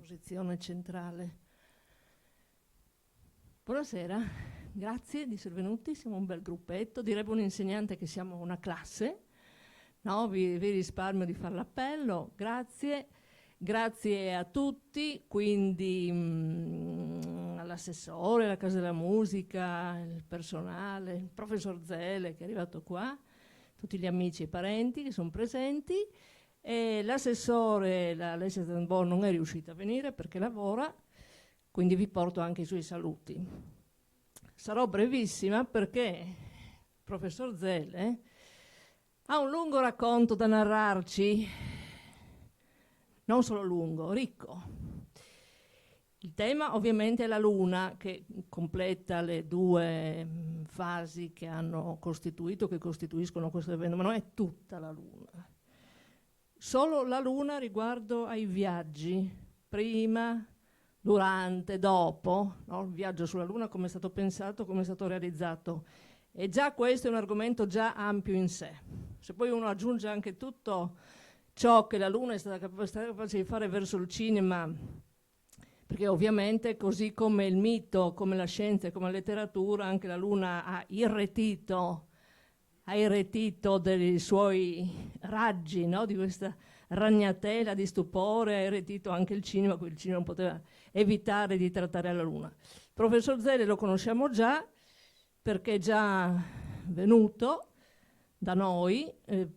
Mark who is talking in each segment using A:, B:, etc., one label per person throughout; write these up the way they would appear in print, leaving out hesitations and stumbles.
A: posizione centrale. Buonasera, grazie di essere venuti, siamo un bel gruppetto, direbbe un insegnante che siamo una classe, no? Vi risparmio di fare l'appello, grazie. Grazie a tutti, quindi all'assessore, alla Casa della Musica, il personale, il professor Zele che è arrivato qua, tutti gli amici e parenti che sono presenti, e l'assessore, la Alessia Zambon, non è riuscita a venire perché lavora, quindi vi porto anche i suoi saluti. Sarò brevissima perché il professor Zele ha un lungo racconto da narrarci, non solo lungo, ricco. Il tema ovviamente è la Luna, che completa le due fasi che hanno costituito, che costituiscono questo evento, ma non è tutta la Luna. Solo la Luna riguardo ai viaggi, prima, durante, dopo, no? Il viaggio sulla Luna, come è stato pensato, come è stato realizzato. E già questo è un argomento già ampio in sé. Se poi uno aggiunge anche tutto ciò che la Luna è stata capace di fare verso il cinema, perché ovviamente così come il mito, come la scienza e come la letteratura, anche la Luna ha irretito dei suoi raggi, no? Di questa ragnatela di stupore, ha irretito anche il cinema, quel cinema non poteva evitare di trattare la Luna. Il professor Zele lo conosciamo già, perché è già venuto da noi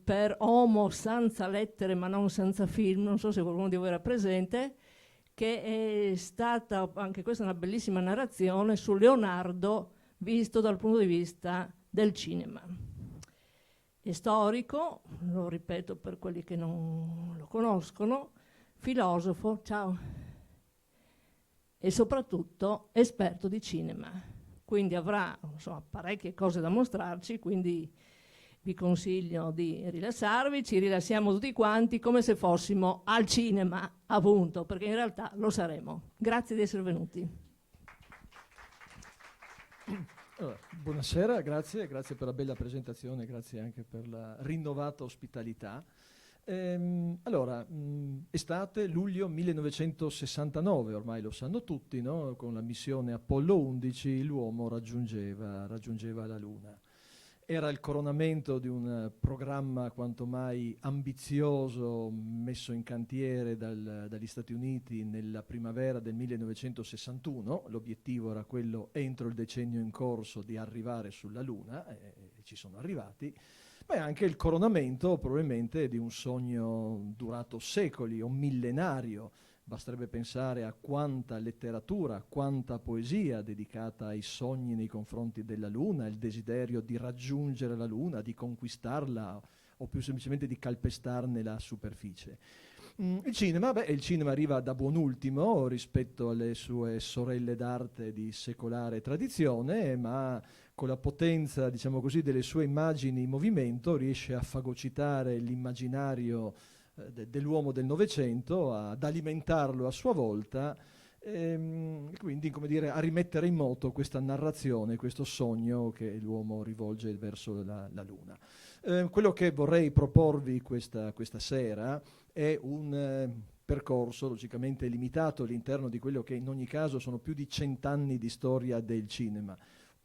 A: per Homo senza lettere ma non senza film, non so se qualcuno di voi era presente, che è stata, anche questa è una bellissima narrazione, su Leonardo visto dal punto di vista del cinema. È storico, lo ripeto per quelli che non lo conoscono, filosofo, ciao, e soprattutto esperto di cinema. Quindi avrà insomma, parecchie cose da mostrarci, quindi vi consiglio di rilassarvi, ci rilassiamo tutti quanti come se fossimo al cinema, appunto, perché in realtà lo saremo. Grazie di essere venuti.
B: Allora, buonasera, grazie per la bella presentazione, grazie anche per la rinnovata ospitalità. Estate, luglio 1969, ormai lo sanno tutti, no? Con la missione Apollo 11 l'uomo raggiungeva la Luna. Era il coronamento di un programma quanto mai ambizioso messo in cantiere dagli Stati Uniti nella primavera del 1961. L'obiettivo era quello, entro il decennio in corso, di arrivare sulla Luna, e ci sono arrivati, ma è anche il coronamento probabilmente di un sogno durato secoli, un millenario. Basterebbe pensare a quanta letteratura, quanta poesia dedicata ai sogni nei confronti della Luna, il desiderio di raggiungere la Luna, di conquistarla o più semplicemente di calpestarne la superficie. Il cinema arriva da buon ultimo rispetto alle sue sorelle d'arte di secolare tradizione, ma con la potenza, diciamo così, delle sue immagini in movimento riesce a fagocitare l'immaginario dell'uomo del Novecento, ad alimentarlo a sua volta, quindi, come dire, a rimettere in moto questa narrazione, questo sogno che l'uomo rivolge verso la Luna. Quello che vorrei proporvi questa sera è un percorso logicamente limitato all'interno di quello che in ogni caso sono più di 100 anni di storia del cinema.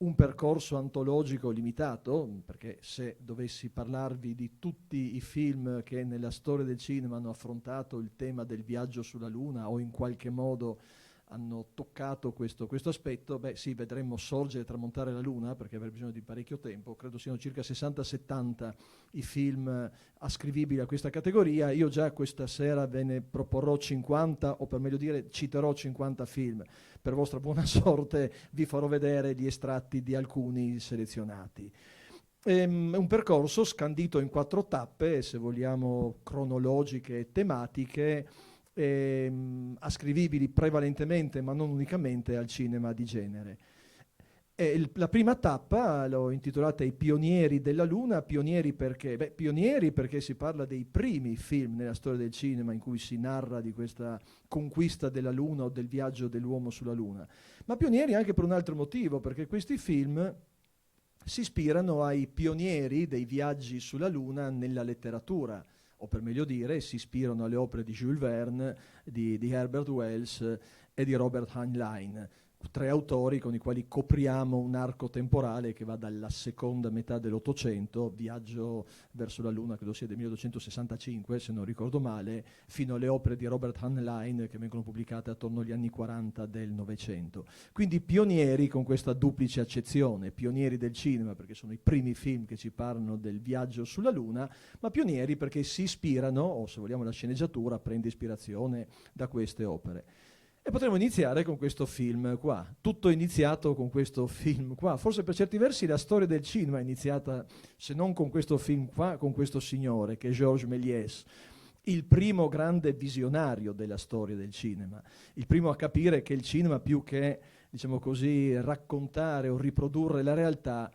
B: Un percorso antologico limitato, perché se dovessi parlarvi di tutti i film che nella storia del cinema hanno affrontato il tema del viaggio sulla Luna o in qualche modo hanno toccato questo aspetto, sì, vedremmo sorgere e tramontare la Luna, perché avrà bisogno di parecchio tempo, credo siano circa 60-70 i film ascrivibili a questa categoria. Io già questa sera ve ne proporrò 50, o per meglio dire citerò 50 film. Per vostra buona sorte vi farò vedere gli estratti di alcuni selezionati. È un percorso scandito in 4 tappe, se vogliamo cronologiche e tematiche, ascrivibili prevalentemente ma non unicamente al cinema di genere. La prima tappa l'ho intitolata I pionieri della Luna. Pionieri perché? Pionieri perché si parla dei primi film nella storia del cinema in cui si narra di questa conquista della Luna o del viaggio dell'uomo sulla Luna, ma pionieri anche per un altro motivo, perché questi film si ispirano ai pionieri dei viaggi sulla Luna nella letteratura. o per meglio dire, si ispirano alle opere di Jules Verne, di Herbert Wells e di Robert Heinlein, 3 autori con i quali copriamo un arco temporale che va dalla seconda metà dell'Ottocento, Viaggio verso la Luna, credo sia del 1865, se non ricordo male, fino alle opere di Robert Heinlein che vengono pubblicate attorno agli anni 40 del Novecento. Quindi pionieri con questa duplice accezione, pionieri del cinema perché sono i primi film che ci parlano del viaggio sulla Luna, ma pionieri perché si ispirano, o se vogliamo la sceneggiatura prende ispirazione da queste opere. E potremmo iniziare con questo film qua. Tutto è iniziato con questo film qua. Forse per certi versi la storia del cinema è iniziata, se non con questo film qua, con questo signore che è Georges Méliès, il primo grande visionario della storia del cinema, il primo a capire che il cinema, più che, diciamo così, raccontare o riprodurre la realtà,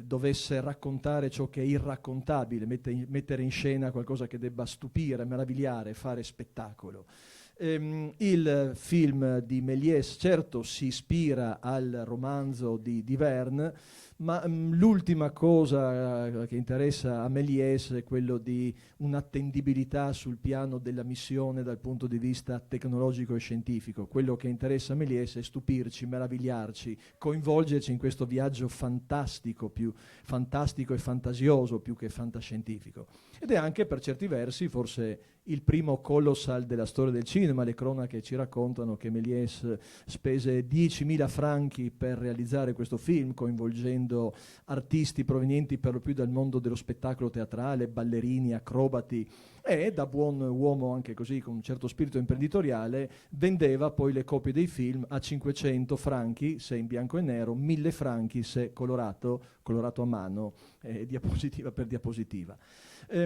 B: dovesse raccontare ciò che è irraccontabile, mettere in scena qualcosa che debba stupire, meravigliare, fare spettacolo. Il film di Méliès certo si ispira al romanzo di Verne, ma l'ultima cosa che interessa a Méliès è quello di un'attendibilità sul piano della missione dal punto di vista tecnologico e scientifico. Quello che interessa a Méliès è stupirci, meravigliarci, coinvolgerci in questo viaggio fantastico, più fantastico e fantasioso più che fantascientifico. Ed è anche per certi versi forse il primo colossal della storia del cinema. Le cronache ci raccontano che Méliès spese 10.000 franchi per realizzare questo film, coinvolgendo artisti provenienti per lo più dal mondo dello spettacolo teatrale, ballerini, acrobati, e da buon uomo anche così con un certo spirito imprenditoriale vendeva poi le copie dei film a 500 franchi se in bianco e nero, 1.000 franchi se colorato a mano, diapositiva per diapositiva. È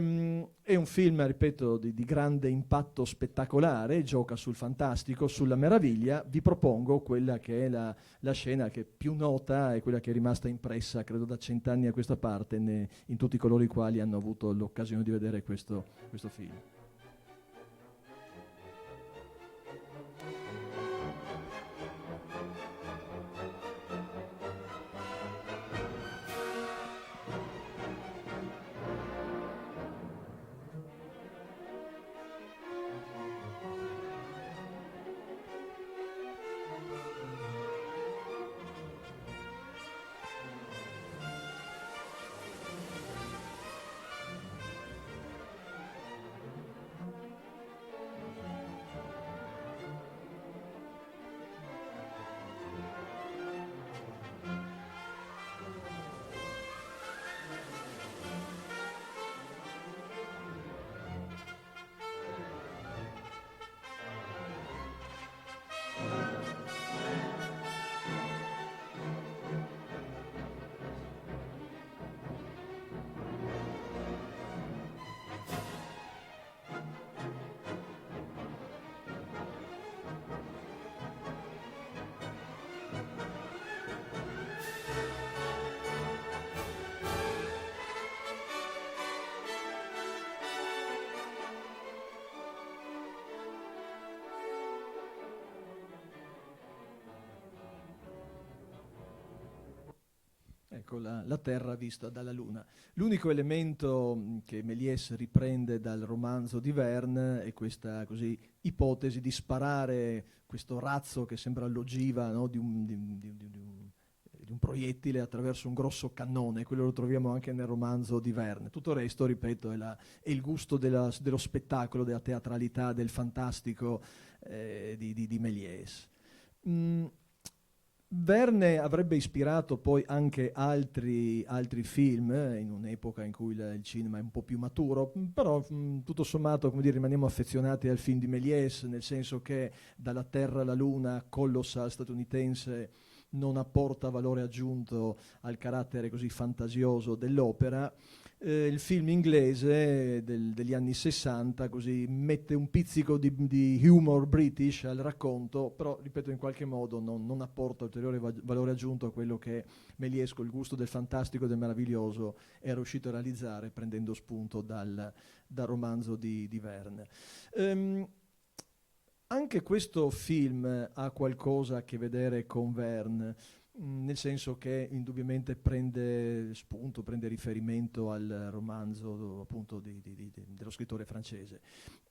B: un film, ripeto, di grande impatto spettacolare, gioca sul fantastico, sulla meraviglia. Vi propongo quella che è la scena che è più nota e quella che è rimasta impressa, credo da 100 anni a questa parte, in tutti coloro i quali hanno avuto l'occasione di vedere questo film. Ecco la Terra vista dalla Luna. L'unico elemento che Méliès riprende dal romanzo di Verne è questa così ipotesi di sparare questo razzo che sembra l'ogiva, no, di un proiettile attraverso un grosso cannone. Quello lo troviamo anche nel romanzo di Verne. Tutto il resto, ripeto, è il gusto dello spettacolo, della teatralità, del fantastico di Méliès. Verne avrebbe ispirato poi anche altri film in un'epoca in cui il cinema è un po' più maturo, però tutto sommato, come dire, rimaniamo affezionati al film di Méliès, nel senso che Dalla Terra alla Luna, colossal statunitense, non apporta valore aggiunto al carattere così fantasioso dell'opera. Il film inglese degli anni 60 così mette un pizzico di humor british al racconto, però ripeto in qualche modo non apporta ulteriore valore aggiunto a quello che Méliès, il gusto del fantastico e del meraviglioso, è riuscito a realizzare prendendo spunto dal romanzo di Verne. Anche questo film ha qualcosa a che vedere con Verne. nel senso che indubbiamente prende spunto, prende riferimento al romanzo appunto dello scrittore francese.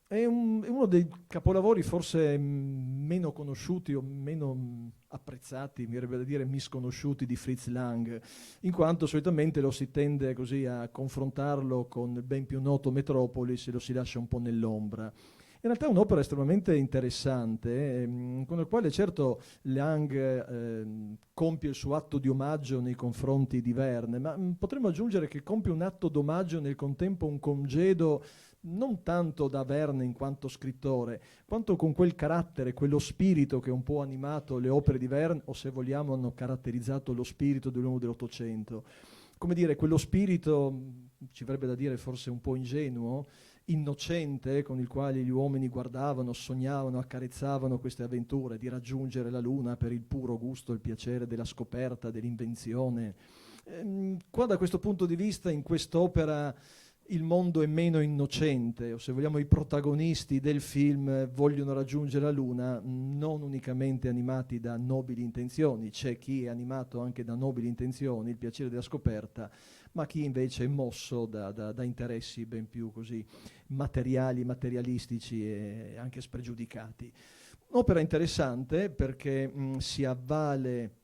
B: È uno dei capolavori forse meno conosciuti o meno apprezzati, mi verrebbe da dire misconosciuti, di Fritz Lang, in quanto solitamente lo si tende così a confrontarlo con il ben più noto Metropolis e lo si lascia un po' nell'ombra. In realtà è un'opera estremamente interessante, con la quale certo Lang compie il suo atto di omaggio nei confronti di Verne, ma potremmo aggiungere che compie un atto d'omaggio e nel contempo un congedo non tanto da Verne in quanto scrittore, quanto con quel carattere, quello spirito che un po' ha animato le opere di Verne, o se vogliamo hanno caratterizzato lo spirito dell'uomo dell'Ottocento. Come dire, quello spirito, ci verrebbe da dire forse un po' ingenuo, innocente, con il quale gli uomini guardavano, sognavano, accarezzavano queste avventure di raggiungere la Luna per il puro gusto, il piacere della scoperta, dell'invenzione. Qua da questo punto di vista, in quest'opera, il mondo è meno innocente, o se vogliamo i protagonisti del film vogliono raggiungere la Luna non unicamente animati da nobili intenzioni, c'è chi è animato anche da nobili intenzioni, il piacere della scoperta, ma chi invece è mosso da interessi ben più così materiali, materialistici e anche spregiudicati. Opera interessante perché si avvale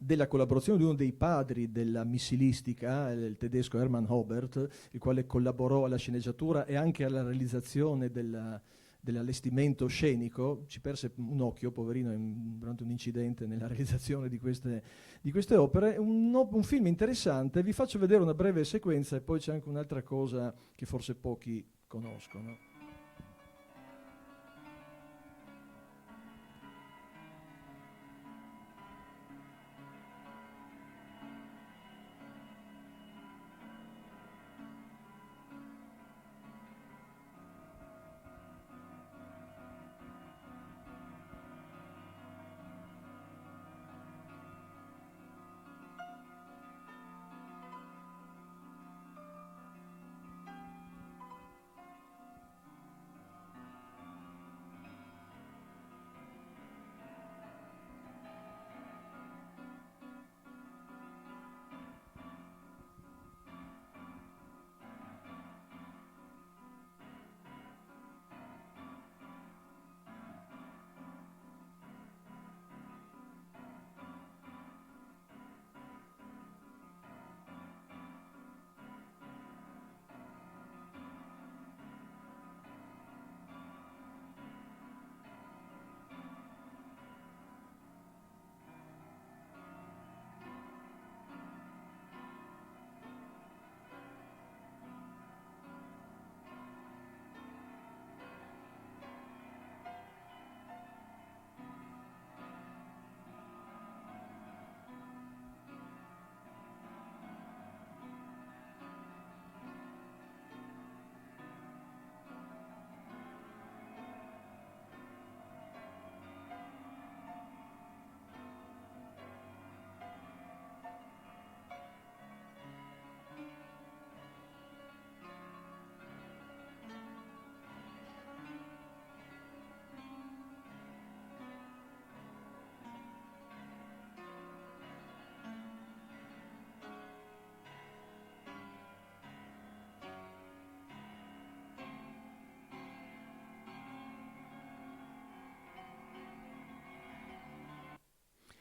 B: della collaborazione di uno dei padri della missilistica, il tedesco Hermann Hobert, il quale collaborò alla sceneggiatura e anche alla realizzazione dell'allestimento scenico. Ci perse un occhio, poverino, durante un incidente nella realizzazione di queste opere. Un film interessante, vi faccio vedere una breve sequenza e poi c'è anche un'altra cosa che forse pochi conoscono.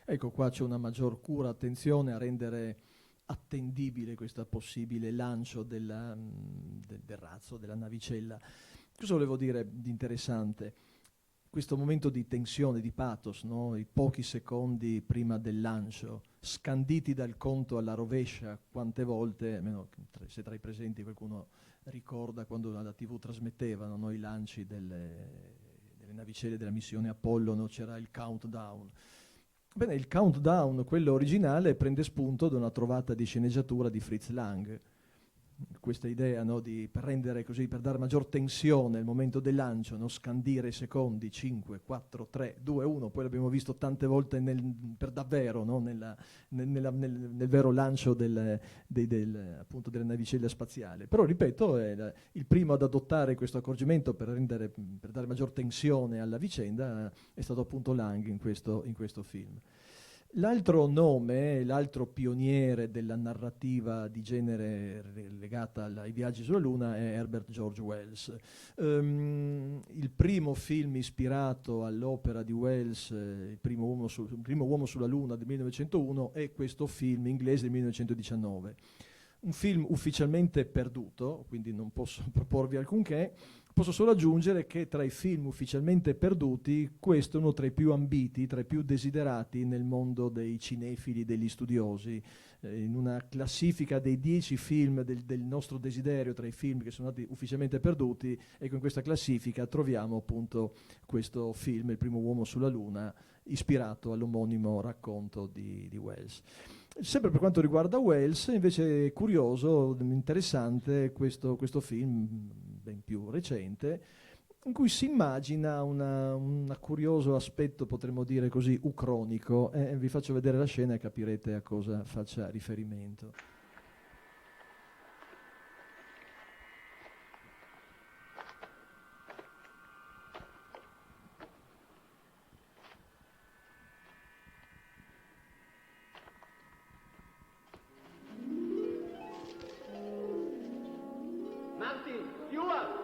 B: Ecco, qua c'è una maggior cura, attenzione a rendere attendibile questo possibile lancio del razzo, della navicella. Cosa volevo dire di interessante? Questo momento di tensione, di pathos, no? I pochi secondi prima del lancio, scanditi dal conto alla rovescia, quante volte, almeno se tra i presenti qualcuno ricorda quando la TV trasmettevano, no? I lanci delle navicelle della missione Apollo, no? C'era il countdown. Bene, il countdown, quello originale, prende spunto da una trovata di sceneggiatura di Fritz Lang. Questa idea, no, per rendere così, per dare maggior tensione al momento del lancio, no, scandire i secondi, 5, 4, 3, 2, 1, poi l'abbiamo visto tante volte per davvero, no, nel vero lancio appunto della navicella spaziale. Però, ripeto, il primo ad adottare questo accorgimento per dare maggior tensione alla vicenda è stato appunto Lang in questo film. L'altro nome, l'altro pioniere della narrativa di genere legata ai viaggi sulla Luna è Herbert George Wells. Il primo film ispirato all'opera di Wells, il primo uomo sulla Luna del 1901, è questo film inglese del 1919. Un film ufficialmente perduto, quindi non posso proporvi alcunché. Posso solo aggiungere che tra i film ufficialmente perduti, questo è uno tra i più ambiti, tra i più desiderati nel mondo dei cinefili, degli studiosi. In una classifica dei 10 film del nostro desiderio tra i film che sono stati ufficialmente perduti, ecco, in questa classifica troviamo appunto questo film, Il primo uomo sulla Luna, ispirato all'omonimo racconto di Wells. Sempre per quanto riguarda Wells, invece è curioso, interessante questo film, ben più recente, in cui si immagina un curioso aspetto, potremmo dire così, ucronico. Vi faccio vedere la scena e capirete a cosa faccia riferimento.
C: Martin, Stewart!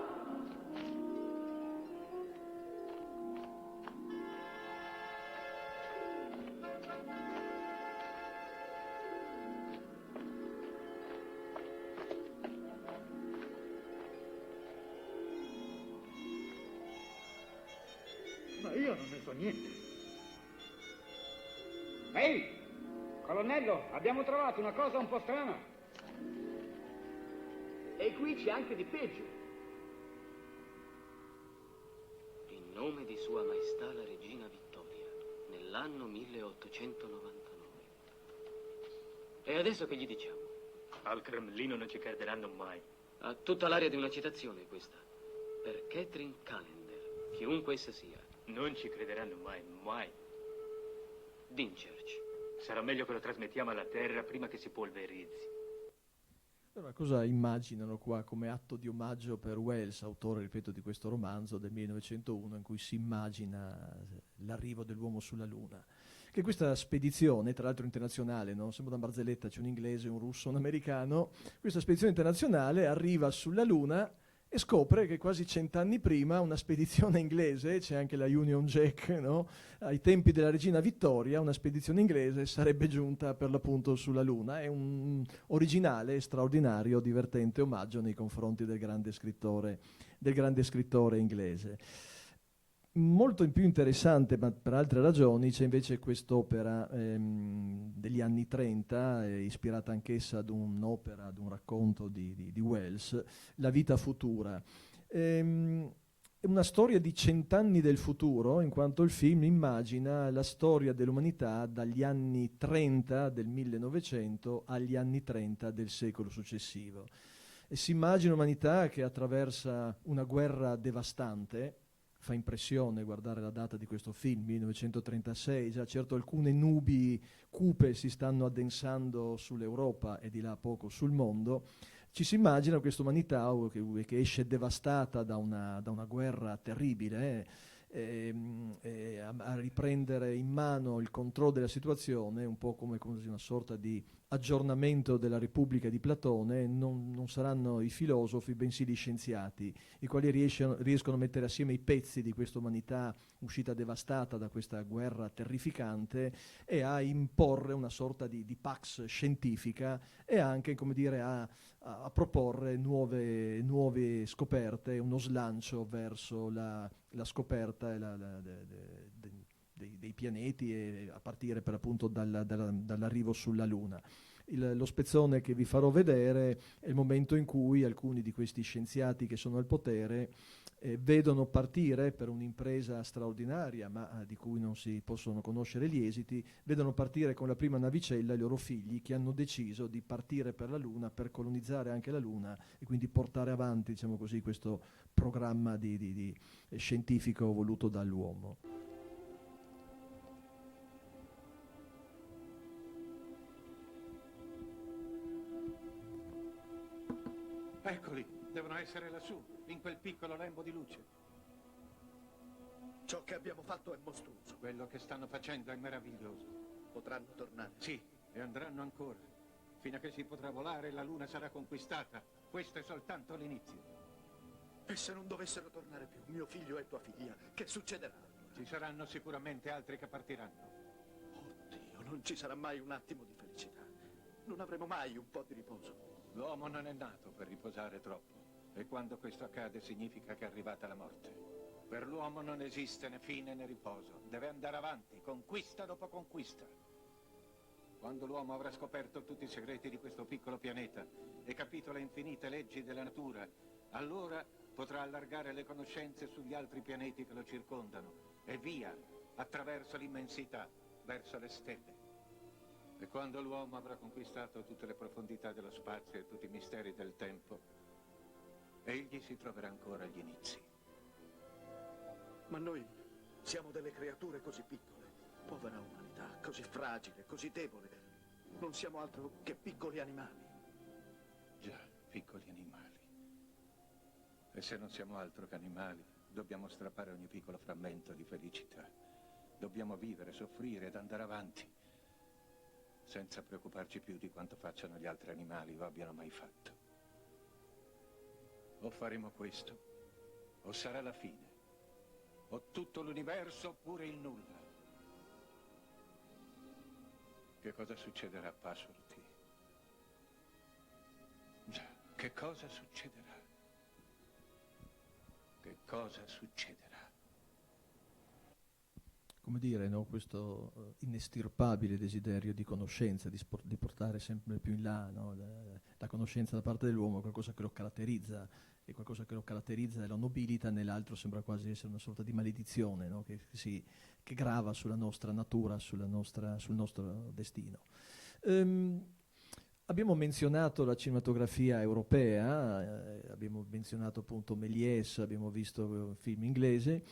D: Ma io non ne so niente.
C: Ehi, colonnello, abbiamo trovato una cosa un po' strana. E qui c'è anche di peggio.
E: In nome di Sua Maestà la Regina Vittoria, nell'anno 1899. E adesso che gli diciamo?
F: Al Cremlino non ci crederanno mai.
E: Ha tutta l'aria di una citazione questa. Per Catherine Callender, chiunque essa sia.
F: Non ci crederanno mai, mai.
E: Dincerci.
F: Sarà meglio che lo trasmettiamo alla Terra prima che si polverizzi.
B: Allora, cosa immaginano qua come atto di omaggio per Wells, autore, ripeto, di questo romanzo del 1901, in cui si immagina l'arrivo dell'uomo sulla Luna? Che questa spedizione, tra l'altro internazionale, no? Sembra una barzelletta, c'è un inglese, un russo, un americano, questa spedizione internazionale arriva sulla Luna e scopre che quasi 100 anni prima una spedizione inglese, c'è anche la Union Jack, no? Ai tempi della regina Vittoria, una spedizione inglese sarebbe giunta per l'appunto sulla Luna. È un originale, straordinario, divertente omaggio nei confronti del grande scrittore inglese. Molto più interessante, ma per altre ragioni, c'è invece quest'opera degli anni 30, ispirata anch'essa ad un'opera, ad un racconto di Wells, La vita futura. È una storia di 100 anni del futuro, in quanto il film immagina la storia dell'umanità dagli anni 30 del 1900 agli anni 30 del secolo successivo. E si immagina un'umanità che attraversa una guerra devastante. Fa impressione guardare la data di questo film, 1936, già certo alcune nubi cupe si stanno addensando sull'Europa e di là a poco sul mondo. Ci si immagina questa umanità che esce devastata da una guerra terribile, a riprendere in mano il controllo della situazione, un po' come una sorta di aggiornamento della Repubblica di Platone. Non saranno i filosofi, bensì gli scienziati, i quali riescono a mettere assieme i pezzi di questa umanità uscita devastata da questa guerra terrificante e a imporre una sorta di pax scientifica e anche, come dire, a proporre nuove scoperte, uno slancio verso la scoperta dei pianeti, e a partire per appunto dall'arrivo sulla Luna. Lo spezzone che vi farò vedere è il momento in cui alcuni di questi scienziati che sono al potere vedono partire per un'impresa straordinaria, ma di cui non si possono conoscere gli esiti, vedono partire con la prima navicella i loro figli, che hanno deciso di partire per la Luna, per colonizzare anche la Luna e quindi portare avanti, diciamo così, questo programma di scientifico voluto dall'uomo.
D: Eccoli, devono essere lassù, in quel piccolo lembo di luce.
G: Ciò che abbiamo fatto è mostruoso.
D: Quello che stanno facendo è meraviglioso.
G: potranno tornare.
D: Sì, e andranno ancora. Fino a che si potrà volare, la Luna sarà conquistata. Questo è soltanto l'inizio.
G: E se non dovessero tornare più, mio figlio e tua figlia, che succederà?
D: Ci saranno sicuramente altri che partiranno.
G: Oddio, non ci sarà mai un attimo di felicità. Non avremo mai un po' di riposo.
D: L'uomo non è nato per riposare troppo. E quando questo accade significa che è arrivata la morte. Per l'uomo non esiste né fine né riposo. Deve andare avanti, conquista dopo conquista. Quando l'uomo avrà scoperto tutti i segreti di questo piccolo pianeta e capito le infinite leggi della natura, allora potrà allargare le conoscenze sugli altri pianeti che lo circondano e via, attraverso l'immensità, verso le stelle. E quando l'uomo avrà conquistato tutte le profondità dello spazio e tutti i misteri del tempo, egli si troverà ancora agli inizi.
G: Ma noi siamo delle creature così piccole, povera umanità, così fragile, così debole. Non siamo altro che piccoli animali.
D: Già, piccoli animali. E se non siamo altro che animali, dobbiamo strappare ogni piccolo frammento di felicità. Dobbiamo vivere, soffrire ed andare avanti, senza preoccuparci più di quanto facciano gli altri animali o abbiano mai fatto. O faremo questo, o sarà la fine. O tutto l'universo oppure il nulla. Che cosa succederà, Passworthy? Già, che cosa succederà? Che cosa succederà?
B: Come dire, no? Questo inestirpabile desiderio di conoscenza, di portare sempre più in là, no? La conoscenza da parte dell'uomo è qualcosa che lo caratterizza, e qualcosa che lo caratterizza e lo nobilita, nell'altro sembra quasi essere una sorta di maledizione, no? che grava sulla nostra natura, sul nostro destino. Abbiamo menzionato la cinematografia europea, abbiamo menzionato appunto Méliès, abbiamo visto film inglese,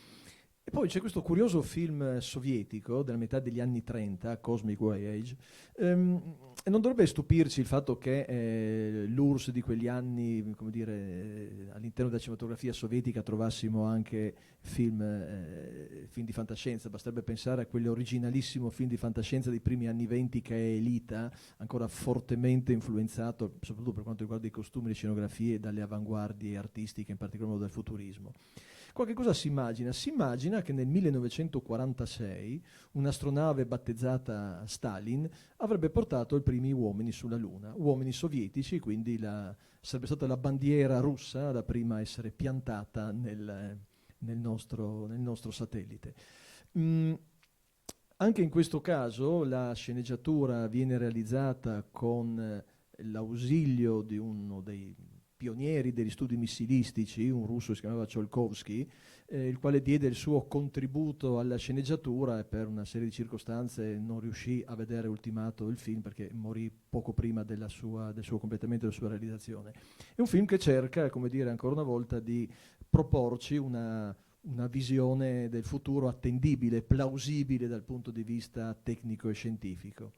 B: e poi c'è questo curioso film sovietico della metà degli anni 30, Cosmic Voyage, e non dovrebbe stupirci il fatto che l'URSS di quegli anni, come dire, all'interno della cinematografia sovietica trovassimo anche film di fantascienza. Basterebbe pensare a quell'originalissimo film di fantascienza dei primi anni 20 che è Elita, ancora fortemente influenzato, soprattutto per quanto riguarda i costumi e le scenografie, dalle avanguardie artistiche, in particolar modo dal futurismo. Qualche cosa si immagina? Si immagina che nel 1946 un'astronave battezzata Stalin avrebbe portato i primi uomini sulla Luna, uomini sovietici, quindi sarebbe stata la bandiera russa la prima a essere piantata nel nostro satellite. Anche in questo caso la sceneggiatura viene realizzata con l'ausilio di uno dei pionieri degli studi missilistici, un russo che si chiamava Tsiolkovsky, il quale diede il suo contributo alla sceneggiatura e per una serie di circostanze non riuscì a vedere ultimato il film perché morì poco prima del suo completamento, della sua realizzazione. È un film che cerca, come dire, ancora una volta di proporci una visione del futuro attendibile, plausibile dal punto di vista tecnico e scientifico.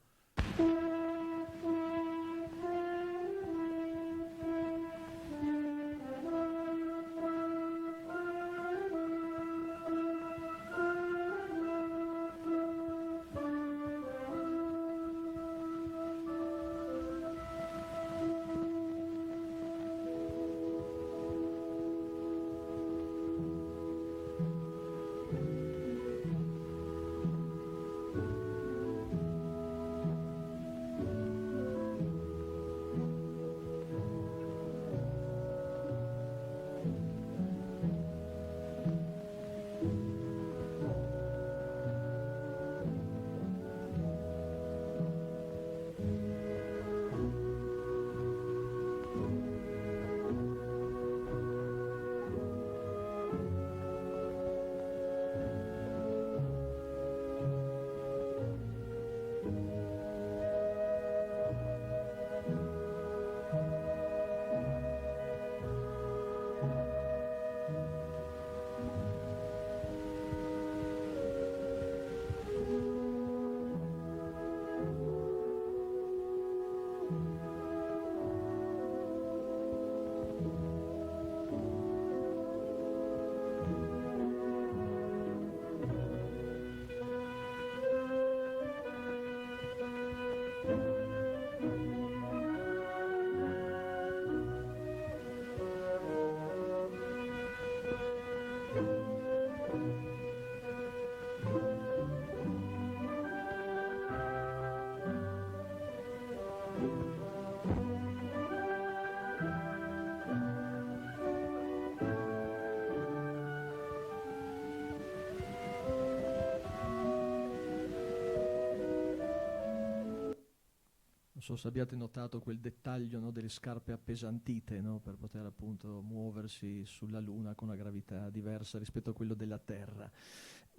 B: Non so se abbiate notato quel dettaglio, no, delle scarpe appesantite, no, per poter appunto muoversi sulla Luna con una gravità diversa rispetto a quello della Terra.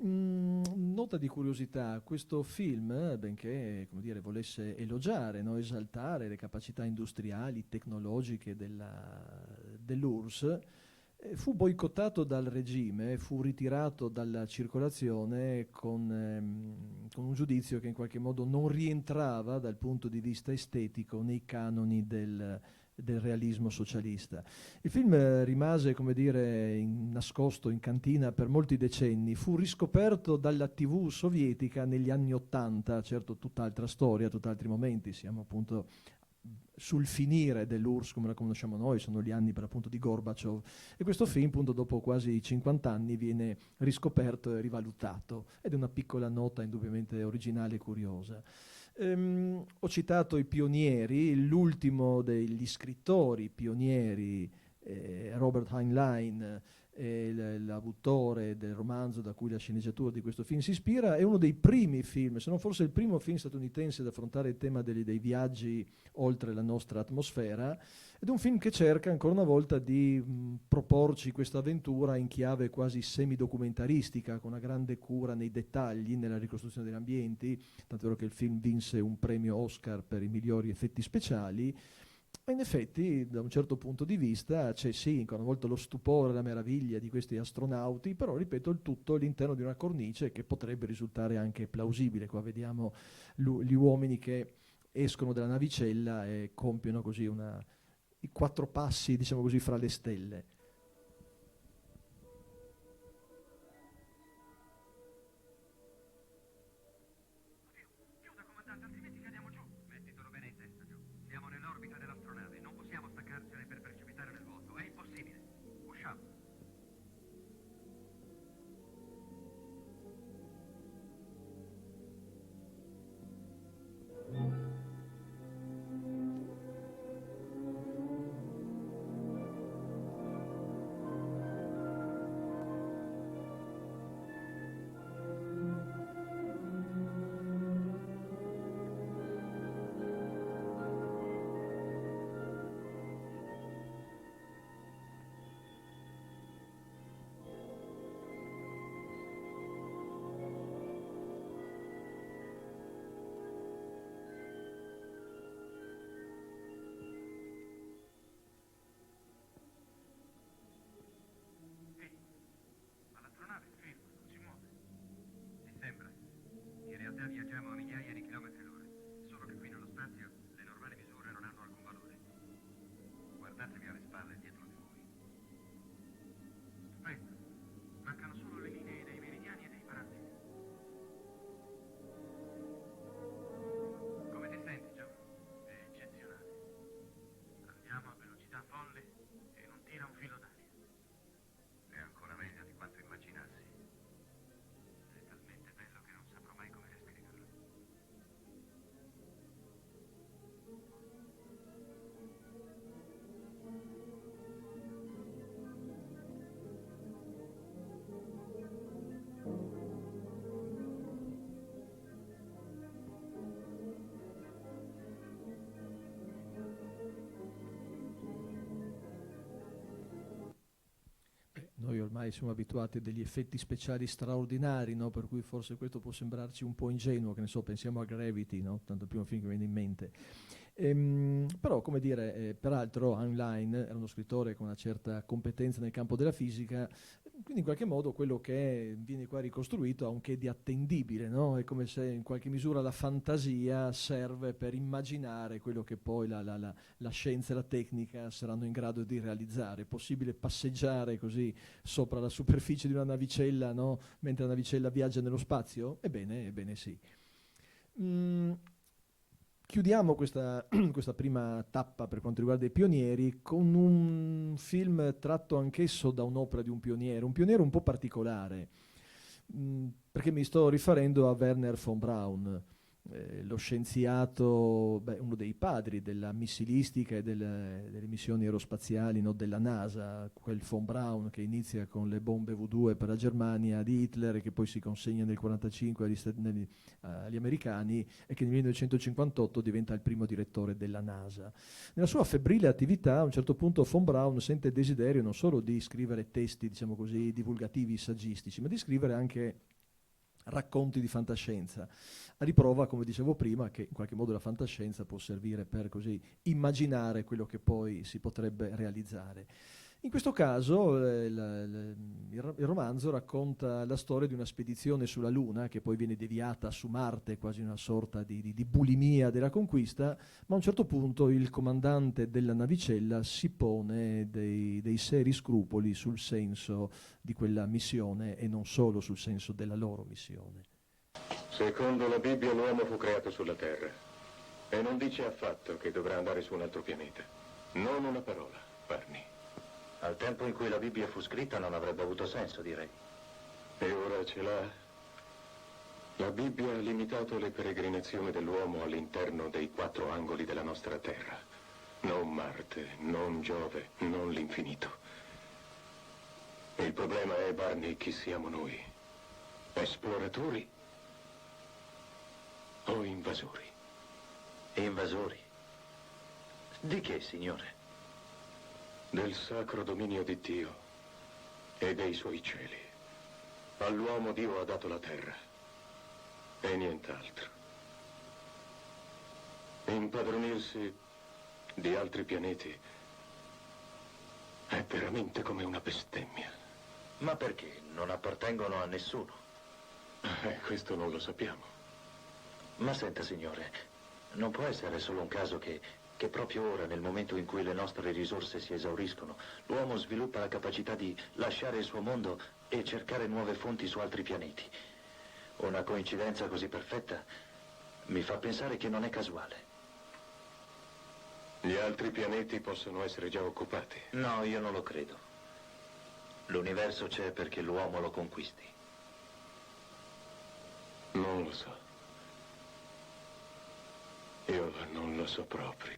B: Nota di curiosità, questo film, benché come dire, volesse elogiare, no, esaltare le capacità industriali, tecnologiche dell'URSS, fu boicottato dal regime, fu ritirato dalla circolazione con un giudizio che in qualche modo non rientrava dal punto di vista estetico nei canoni del realismo socialista. Il film rimase, come dire, nascosto in cantina per molti decenni, fu riscoperto dalla TV sovietica negli anni '80, certo tutt'altra storia, tutt'altri momenti, siamo appunto sul finire dell'URSS come la conosciamo noi, sono gli anni per appunto di Gorbaciov, e questo film appunto dopo quasi 50 anni viene riscoperto e rivalutato ed è una piccola nota indubbiamente originale e curiosa. Ho citato i pionieri, l'ultimo degli scrittori pionieri, Robert Heinlein, l'autore del romanzo da cui la sceneggiatura di questo film si ispira, è uno dei primi film, se non forse il primo film statunitense ad affrontare il tema dei viaggi oltre la nostra atmosfera, ed è un film che cerca ancora una volta di proporci questa avventura in chiave quasi semidocumentaristica, con una grande cura nei dettagli, nella ricostruzione degli ambienti, tanto è vero che il film vinse un premio Oscar per i migliori effetti speciali. E in effetti, da un certo punto di vista, c'è sì, ancora una volta lo stupore, la meraviglia di questi astronauti, però, ripeto, il tutto all'interno di una cornice che potrebbe risultare anche plausibile. Qua vediamo gli uomini che escono dalla navicella e compiono così i 4 passi, diciamo così, fra le stelle.
H: Viaggiamo a migliaia di chilometri l'ora, solo che qui nello spazio le normali misure non hanno alcun valore. Guardatevi alle spalle e dietro di voi. Stupendo. Mancano solo le linee dei meridiani e dei parametri. Come ti senti, Joe? È eccezionale. Andiamo a velocità folle e non tira un filo d'aria. È ancora meglio di quanto immaginassi. È talmente bello che non saprò mai come descriverlo.
B: Noi ormai siamo abituati a degli effetti speciali straordinari, no? Per cui forse questo può sembrarci un po' ingenuo, che ne so, pensiamo a Gravity, no? Tanto il primo film che mi viene in mente. Però, come dire, peraltro Heinlein era uno scrittore con una certa competenza nel campo della fisica, quindi in qualche modo quello che viene qua ricostruito ha un che di attendibile, no? È come se in qualche misura la fantasia serve per immaginare quello che poi la scienza e la tecnica saranno in grado di realizzare. È possibile passeggiare così sopra la superficie di una navicella, no? Mentre la navicella viaggia nello spazio? Ebbene sì. Chiudiamo questa prima tappa per quanto riguarda i pionieri con un film tratto anch'esso da un'opera di un pioniere un po' particolare, perché mi sto riferendo a Wernher von Braun. lo scienziato, uno dei padri della missilistica e delle missioni aerospaziali, no, della NASA, quel von Braun che inizia con le bombe V2 per la Germania di Hitler e che poi si consegna nel 1945 agli americani e che nel 1958 diventa il primo direttore della NASA. Nella sua febbrile attività a un certo punto von Braun sente il desiderio non solo di scrivere testi, diciamo così, divulgativi, saggistici, ma di scrivere anche racconti di fantascienza, a riprova, come dicevo prima, che in qualche modo la fantascienza può servire per così immaginare quello che poi si potrebbe realizzare. In questo caso il romanzo racconta la storia di una spedizione sulla Luna che poi viene deviata su Marte, quasi una sorta di bulimia della conquista, ma a un certo punto il comandante della navicella si pone dei seri scrupoli sul senso di quella missione e non solo sul senso della loro missione.
I: Secondo la Bibbia l'uomo fu creato sulla Terra e non dice affatto che dovrà andare su un altro pianeta. Non una parola, Barney.
J: Al tempo in cui la Bibbia fu scritta non avrebbe avuto senso, direi.
I: E ora ce l'ha? La Bibbia ha limitato le peregrinazioni dell'uomo all'interno dei 4 angoli della nostra Terra. Non Marte, non Giove, non l'infinito. Il problema è, Barney, chi siamo noi? Esploratori o invasori?
J: Invasori? Di che, signore?
I: Del sacro dominio di Dio e dei suoi cieli. All'uomo Dio ha dato la terra e nient'altro. Impadronirsi di altri pianeti è veramente come una bestemmia.
J: Ma perché? Non appartengono a nessuno.
I: Questo non lo sappiamo.
J: Ma senta, signore, non può essere solo un caso che proprio ora, nel momento in cui le nostre risorse si esauriscono, l'uomo sviluppa la capacità di lasciare il suo mondo e cercare nuove fonti su altri pianeti. Una coincidenza così perfetta mi fa pensare che non è casuale.
I: Gli altri pianeti possono essere già occupati.
J: No, io non lo credo. L'universo c'è perché l'uomo lo conquisti.
I: Non lo so. Io non lo so proprio.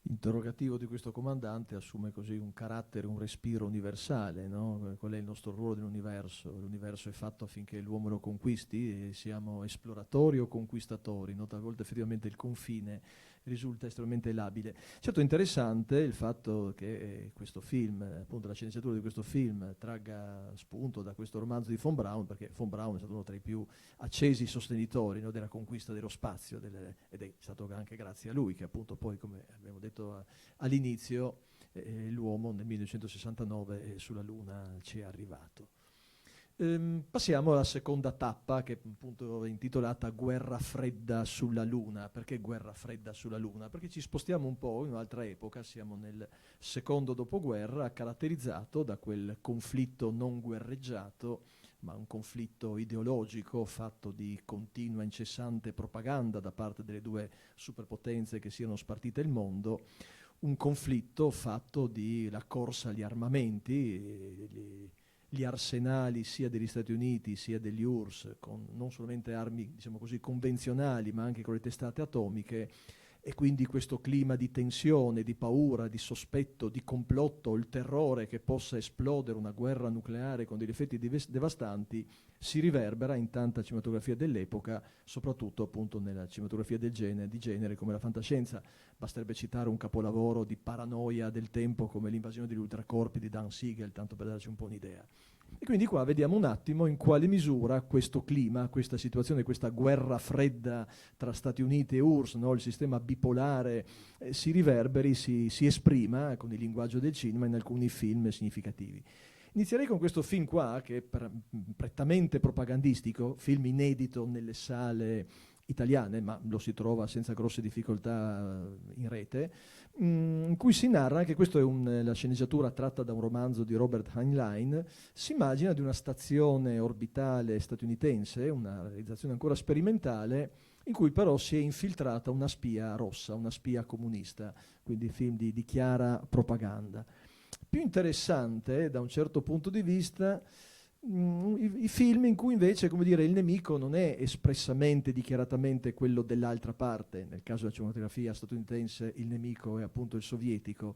B: L'interrogativo di questo comandante assume così un carattere, un respiro universale, no? Qual è il nostro ruolo nell'universo? L'universo è fatto affinché l'uomo lo conquisti e siamo esploratori o conquistatori, no? Talvolta effettivamente il confine risulta estremamente labile. Certo è interessante il fatto che questo film, appunto la sceneggiatura di questo film, tragga spunto da questo romanzo di von Braun, perché von Braun è stato uno tra i più accesi sostenitori, no, della conquista dello spazio, ed è stato anche grazie a lui che appunto poi, come abbiamo detto all'inizio, l'uomo nel 1969 sulla Luna ci è arrivato. Passiamo alla seconda tappa, che appunto è intitolata Guerra fredda sulla Luna. Perché guerra fredda sulla Luna? Perché ci spostiamo un po' in un'altra epoca, siamo nel secondo dopoguerra, caratterizzato da quel conflitto non guerreggiato, ma un conflitto ideologico fatto di continua incessante propaganda da parte delle 2 superpotenze che si erano spartite il mondo, un conflitto fatto di la corsa agli armamenti, gli arsenali sia degli Stati Uniti sia degli URSS, con non solamente armi, diciamo così, convenzionali, ma anche con le testate atomiche, e quindi questo clima di tensione, di paura, di sospetto, di complotto, il terrore che possa esplodere una guerra nucleare con degli effetti devastanti, si riverbera in tanta cinematografia dell'epoca, soprattutto appunto nella cinematografia di genere come la fantascienza. Basterebbe citare un capolavoro di paranoia del tempo come L'invasione degli ultracorpi di Dan Siegel, tanto per darci un po' un'idea. E quindi qua vediamo un attimo in quale misura questo clima, questa situazione, questa guerra fredda tra Stati Uniti e URSS, no? Il sistema bipolare, si riverberi, si esprima con il linguaggio del cinema in alcuni film significativi. Inizierei con questo film qua, che è prettamente propagandistico, film inedito nelle sale italiane, ma lo si trova senza grosse difficoltà in rete, in cui si narra che questa è la sceneggiatura tratta da un romanzo di Robert Heinlein. Si immagina di una stazione orbitale statunitense, una realizzazione ancora sperimentale, in cui però si è infiltrata una spia rossa, una spia comunista, quindi film di chiara propaganda. Più interessante da un certo punto di vista I film in cui invece, come dire, il nemico non è espressamente, dichiaratamente quello dell'altra parte. Nel caso della cinematografia statunitense il nemico è appunto il sovietico,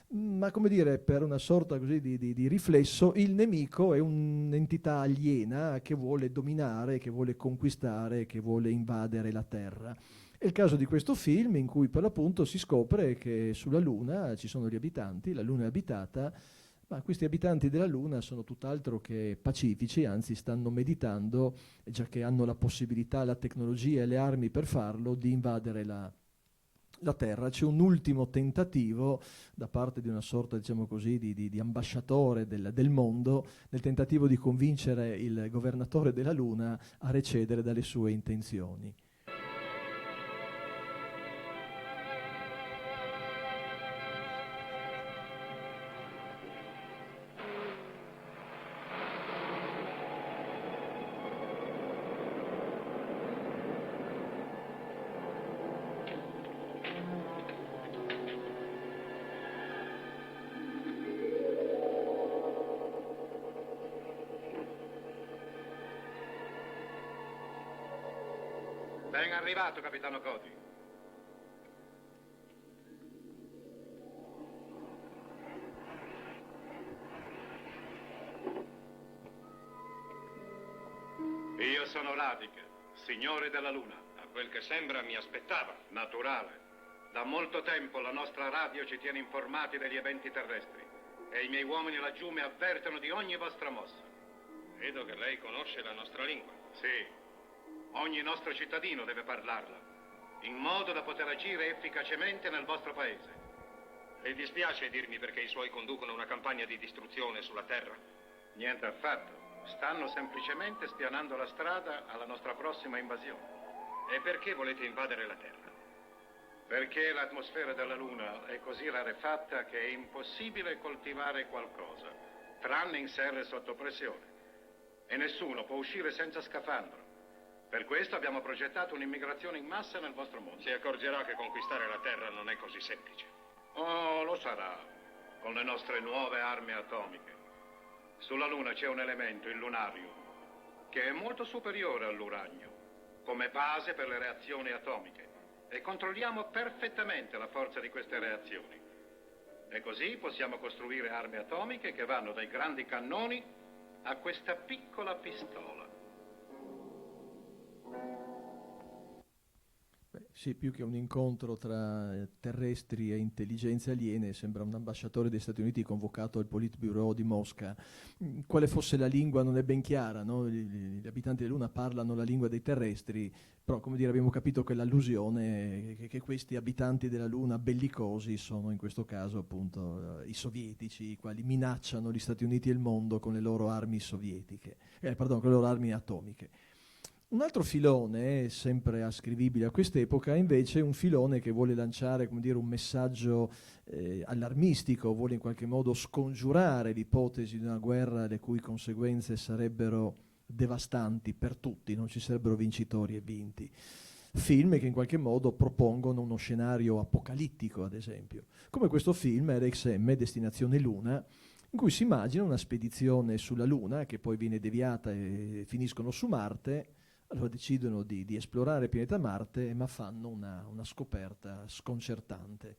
B: ma come dire, per una sorta così di riflesso, il nemico è un'entità aliena che vuole dominare, che vuole conquistare, che vuole invadere la Terra. È il caso di questo film in cui per l'appunto si scopre che sulla Luna ci sono gli abitanti, la Luna è abitata, ma questi abitanti della Luna sono tutt'altro che pacifici, anzi stanno meditando, già che hanno la possibilità, la tecnologia e le armi per farlo, di invadere la Terra. C'è un ultimo tentativo da parte di una sorta, diciamo così, di ambasciatore del mondo, nel tentativo di convincere il governatore della Luna a recedere dalle sue intenzioni.
D: Ben arrivato, capitano Cody. Io sono Radic, signore della Luna. A quel che sembra mi aspettava. Naturale. Da molto tempo la nostra radio ci tiene informati degli eventi terrestri e i miei uomini laggiù mi avvertono di ogni vostra mossa. Vedo che lei conosce la nostra lingua. Sì. Ogni nostro cittadino deve parlarla, in modo da poter agire efficacemente nel vostro paese. Le dispiace dirmi perché i suoi conducono una campagna di distruzione sulla Terra? Niente affatto. Stanno semplicemente spianando la strada alla nostra prossima invasione. E perché volete invadere la Terra? Perché l'atmosfera della Luna è così rarefatta che è impossibile coltivare qualcosa, tranne in serre sotto pressione. E nessuno può uscire senza scafandro. Per questo abbiamo progettato un'immigrazione in massa nel vostro mondo. Si accorgerà che conquistare la Terra non è così semplice. Oh, lo sarà, con le nostre nuove armi atomiche. Sulla Luna c'è un elemento, il lunario, che è molto superiore all'uranio, come base per le reazioni atomiche. E controlliamo perfettamente la forza di queste reazioni. E così possiamo costruire armi atomiche che vanno dai grandi cannoni a questa piccola pistola.
B: Beh, sì, più che un incontro tra terrestri e intelligenze aliene, sembra un ambasciatore degli Stati Uniti convocato al Politburo di Mosca. Quale fosse la lingua non è ben chiara, no? Gli abitanti della Luna parlano la lingua dei terrestri, però come dire abbiamo capito che l'allusione è che questi abitanti della Luna bellicosi sono in questo caso appunto i sovietici, i quali minacciano gli Stati Uniti e il mondo con le loro armi sovietiche, con le loro armi atomiche. Un altro filone, sempre ascrivibile a quest'epoca, è invece un filone che vuole lanciare, come dire, un messaggio allarmistico, vuole in qualche modo scongiurare l'ipotesi di una guerra le cui conseguenze sarebbero devastanti per tutti, non ci sarebbero vincitori e vinti. Film che in qualche modo propongono uno scenario apocalittico, ad esempio. Come questo film, RXM, Destinazione Luna, in cui si immagina una spedizione sulla Luna, che poi viene deviata e finiscono su Marte. Allora decidono di esplorare il pianeta Marte, ma fanno una scoperta sconcertante.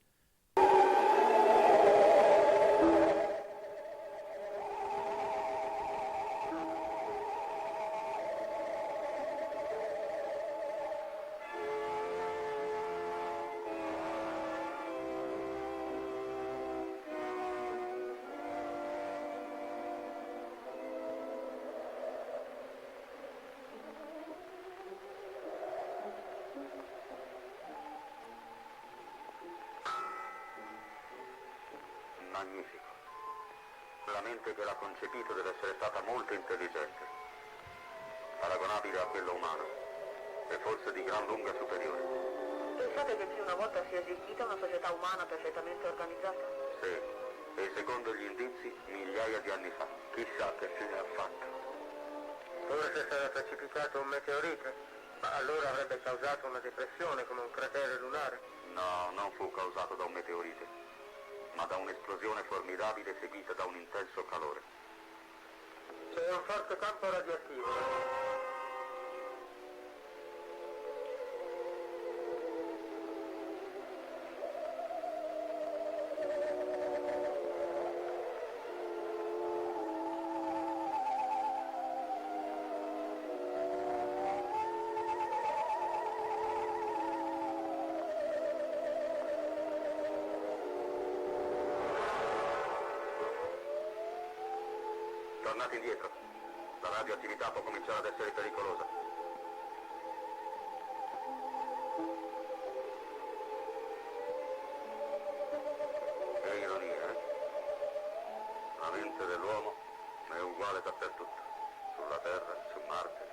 K: Magnifico. La mente che l'ha concepito deve essere stata molto intelligente, paragonabile a quella umana, e forse di gran lunga superiore.
L: Pensate che più una volta sia esistita una società umana perfettamente organizzata?
K: Sì, e secondo gli indizi migliaia di anni fa. Chissà che fine ha fatto.
M: Forse sarà precipitato un meteorite, ma allora avrebbe causato una depressione come un cratere lunare.
K: No, non fu causato da un meteorite, ma da un'esplosione formidabile seguita da un intenso calore.
M: C'è un forte campo radioattivo.
K: Tornate indietro. La radioattività può cominciare ad essere pericolosa. Che ironia, eh? La mente dell'uomo è uguale dappertutto. Sulla Terra, su Marte.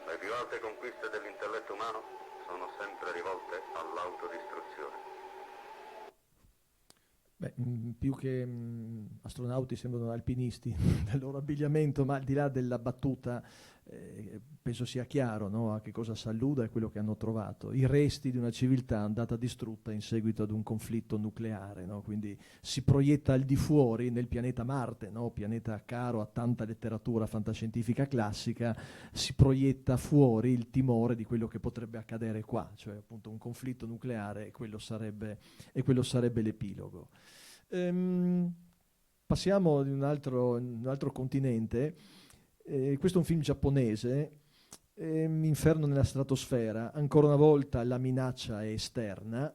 K: Le più alte conquiste dell'intelletto umano sono sempre rivolte all'autodistruzione.
B: Beh, più che astronauti sembrano alpinisti del loro abbigliamento, ma al di là della battuta penso sia chiaro, no, a che cosa si alluda e quello che hanno trovato. I resti di una civiltà andata distrutta in seguito ad un conflitto nucleare, no? Quindi si proietta al di fuori nel pianeta Marte, no? Pianeta caro a tanta letteratura fantascientifica classica, si proietta fuori il timore di quello che potrebbe accadere qua, cioè appunto un conflitto nucleare e quello sarebbe l'epilogo. Passiamo in un altro continente. Questo è un film giapponese, Inferno nella stratosfera. Ancora una volta la minaccia è esterna,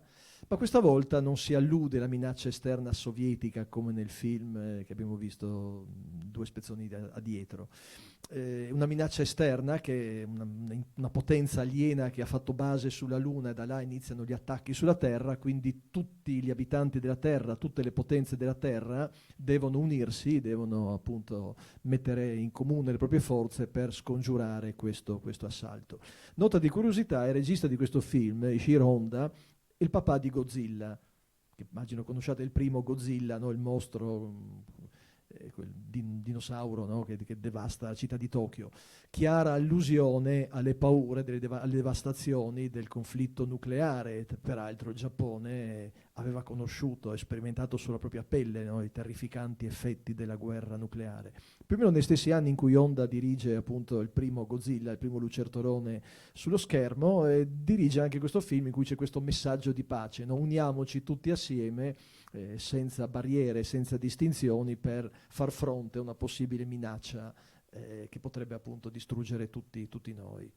B: ma questa volta non si allude alla minaccia esterna sovietica come nel film che abbiamo visto 2 spezzoni addietro. Una minaccia esterna che è una potenza aliena che ha fatto base sulla Luna e da là iniziano gli attacchi sulla Terra, quindi tutti gli abitanti della Terra, tutte le potenze della Terra devono unirsi, devono appunto mettere in comune le proprie forze per scongiurare questo assalto. Nota di curiosità, il regista di questo film, Ishiro Honda, il papà di Godzilla, che immagino conosciate il primo Godzilla, no? Il mostro, quel dinosauro, no? che devasta la città di Tokyo. Chiara allusione alle paure, alle devastazioni del conflitto nucleare. Peraltro il Giappone aveva conosciuto e sperimentato sulla propria pelle, no? I terrificanti effetti della guerra nucleare. Più o meno nei stessi anni in cui Honda dirige appunto il primo Godzilla, il primo lucertolone sullo schermo, dirige anche questo film in cui c'è questo messaggio di pace, no? Uniamoci tutti assieme, senza barriere, senza distinzioni, per far fronte a una possibile minaccia che potrebbe appunto distruggere tutti noi.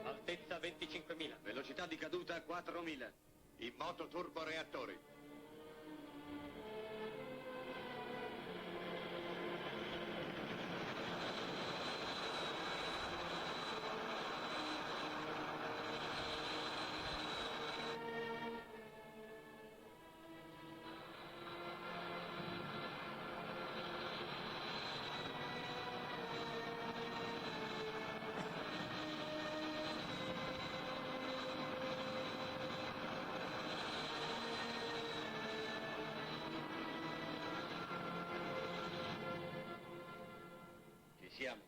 N: Altezza 25.000, velocità di caduta 4.000. In moto turboreattori. Siamo.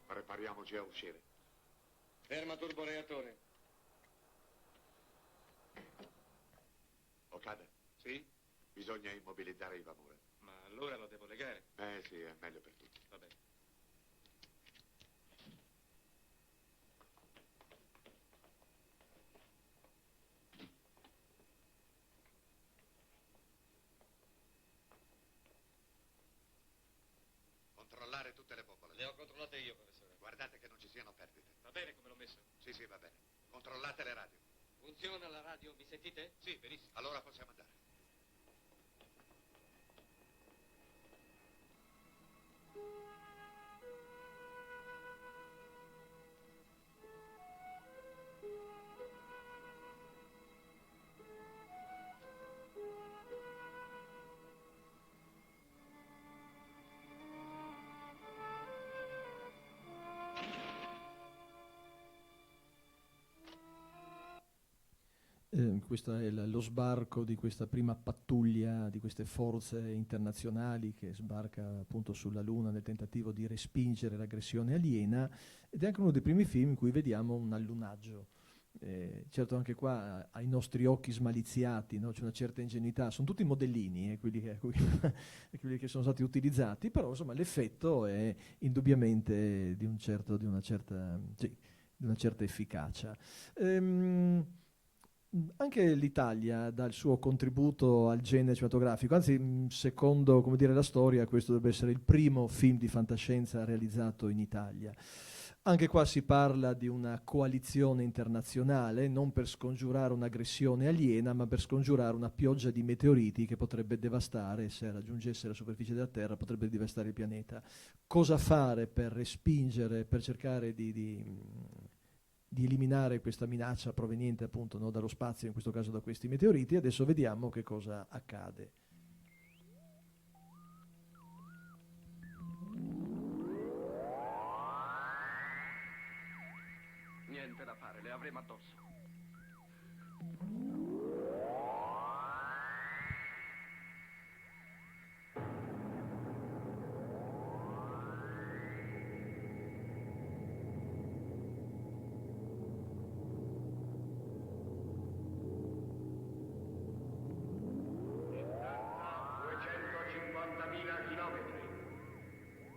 O: Prepariamoci a uscire.
N: Ferma turboreattore.
O: Okada?
N: Sì?
O: Bisogna immobilizzare Iwamura.
N: Ma allora lo devo legare?
O: Sì, è meglio per tutti.
N: Va bene.
O: Controllare tutte le bombole.
N: Le ho controllate io, professore.
O: Guardate che non ci siano perdite.
N: Va bene come l'ho messo?
O: Sì, va bene. Controllate le radio.
N: Funziona la radio, mi sentite?
O: Sì, benissimo. Allora possiamo andare.
B: Questo è lo sbarco di questa prima pattuglia di queste forze internazionali che sbarca appunto sulla Luna nel tentativo di respingere l'aggressione aliena, ed è anche uno dei primi film in cui vediamo un allunaggio. Certo, anche qua ai nostri occhi smaliziati, no? C'è una certa ingenuità, sono tutti modellini quelli che sono stati utilizzati, però insomma l'effetto è indubbiamente di una certa efficacia. Anche l'Italia dà il suo contributo al genere cinematografico, anzi, secondo la storia, questo dovrebbe essere il primo film di fantascienza realizzato in Italia. Anche qua si parla di una coalizione internazionale, non per scongiurare un'aggressione aliena, ma per scongiurare una pioggia di meteoriti che potrebbe devastare, se raggiungesse la superficie della Terra, potrebbe devastare il pianeta. Cosa fare per respingere, per cercare di eliminare questa minaccia proveniente appunto, no, dallo spazio, in questo caso da questi meteoriti? Adesso vediamo che cosa accade.
P: Niente da fare, le avremo addosso.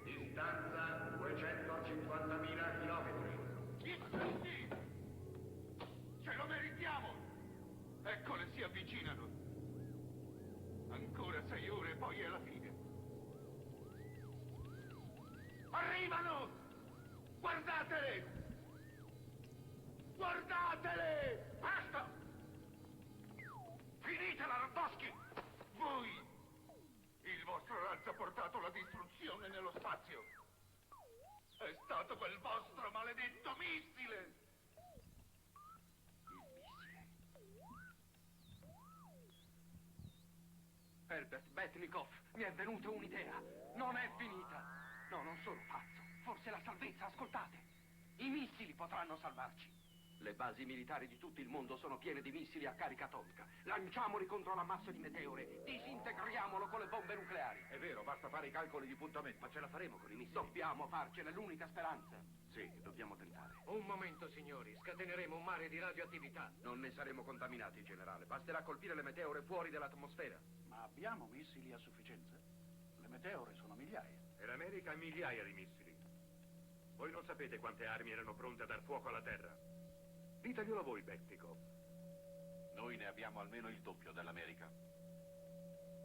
H: Distanza 250.000 chilometri. Ce lo meritiamo! Eccole, si avvicinano. Ancora 6 ore, poi è la fine. Arrivano! Guardatele! Guardatele! Basta! Finitela, Radosky! Voi! Il vostro razzo ha portato la distruzione nello spazio. È stato quel vostro maledetto missile!
P: Herbert Betnikov, mi è venuta un'idea. Non è finita. No, non sono pazzo. Forse la salvezza, ascoltate. I missili potranno salvarci. Le basi militari di tutto il mondo sono piene di missili a carica atomica. Lanciamoli contro l'ammasso di meteore. Disintegriamolo con le bombe nucleari.
D: È vero, basta fare i calcoli di puntamento.
P: Ma ce la faremo con i missili? Dobbiamo farcela, è l'unica speranza. Sì, dobbiamo tentare.
Q: Un momento, signori. Scateneremo un mare di radioattività.
P: Non ne saremo contaminati, generale. Basterà colpire le meteore fuori dall'atmosfera.
R: Ma abbiamo missili a sufficienza? Le meteore sono migliaia.
H: E l'America ha migliaia di missili. Voi non sapete quante armi erano pronte a dar fuoco alla Terra. Diteglielo voi, Betnikov.
N: Noi ne abbiamo almeno il doppio dell'America.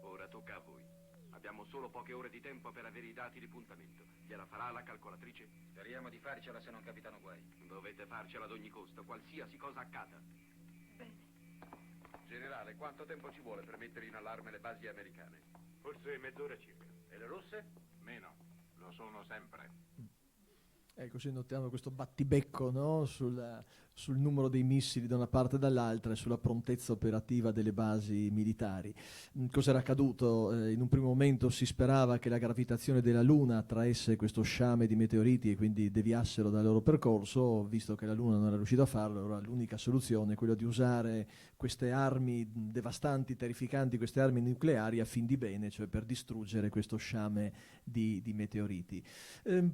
P: Ora tocca a voi. Abbiamo solo poche ore di tempo per avere i dati di puntamento. Gliela farà la calcolatrice?
S: Speriamo di farcela se non capitano guai.
P: Dovete farcela ad ogni costo, qualsiasi cosa accada.
L: Bene.
P: Generale, quanto tempo ci vuole per mettere in allarme le basi americane?
H: Forse mezz'ora circa.
P: E le russe?
D: Meno. Lo sono sempre.
B: Così notiamo questo battibecco, no? sul numero dei missili da una parte e dall'altra e sulla prontezza operativa delle basi militari. Cos'era accaduto? In un primo momento si sperava che la gravitazione della Luna attraesse questo sciame di meteoriti e quindi deviassero dal loro percorso. Visto che la Luna non era riuscita a farlo, allora l'unica soluzione è quella di usare queste armi devastanti, terrificanti, queste armi nucleari a fin di bene, cioè per distruggere questo sciame di meteoriti.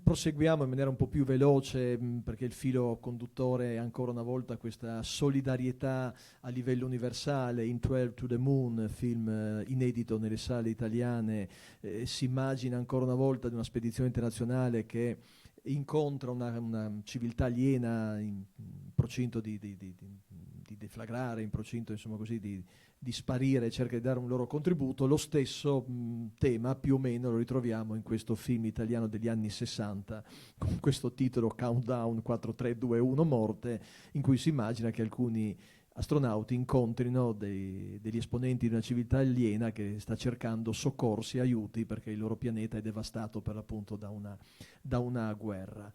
B: Proseguiamo in maniera un po' più veloce, perché il filo conduttore è ancora una volta questa solidarietà a livello universale. In 12 to the Moon, film inedito nelle sale italiane, si immagina ancora una volta di una spedizione internazionale che incontra una civiltà aliena in procinto di deflagrare, in procinto insomma così di sparire, cerca di dare un loro contributo. Lo stesso tema più o meno lo ritroviamo in questo film italiano degli anni 60 con questo titolo Countdown 4, 3, 2, 1 morte, in cui si immagina che alcuni astronauti incontrino degli esponenti di una civiltà aliena che sta cercando soccorsi e aiuti perché il loro pianeta è devastato per l'appunto da una guerra.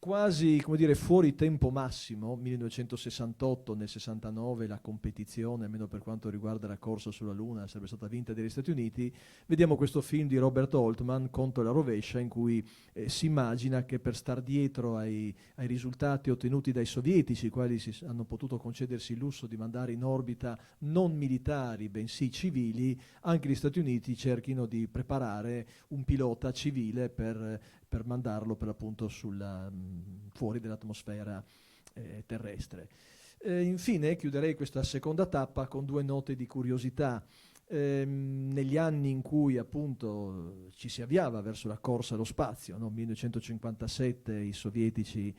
B: quasi, come dire, fuori tempo massimo, 1968, nel 69 la competizione, almeno per quanto riguarda la corsa sulla Luna, sarebbe stata vinta dagli Stati Uniti. Vediamo questo film di Robert Altman, Conto alla rovescia, in cui si immagina che per star dietro ai risultati ottenuti dai sovietici, i quali hanno potuto concedersi il lusso di mandare in orbita non militari, bensì civili, anche gli Stati Uniti cerchino di preparare un pilota civile per mandarlo per l'appunto fuori dall'atmosfera terrestre. Infine chiuderei questa seconda tappa con due note di curiosità. Negli anni in cui appunto ci si avviava verso la corsa allo spazio, no? 1957 i sovietici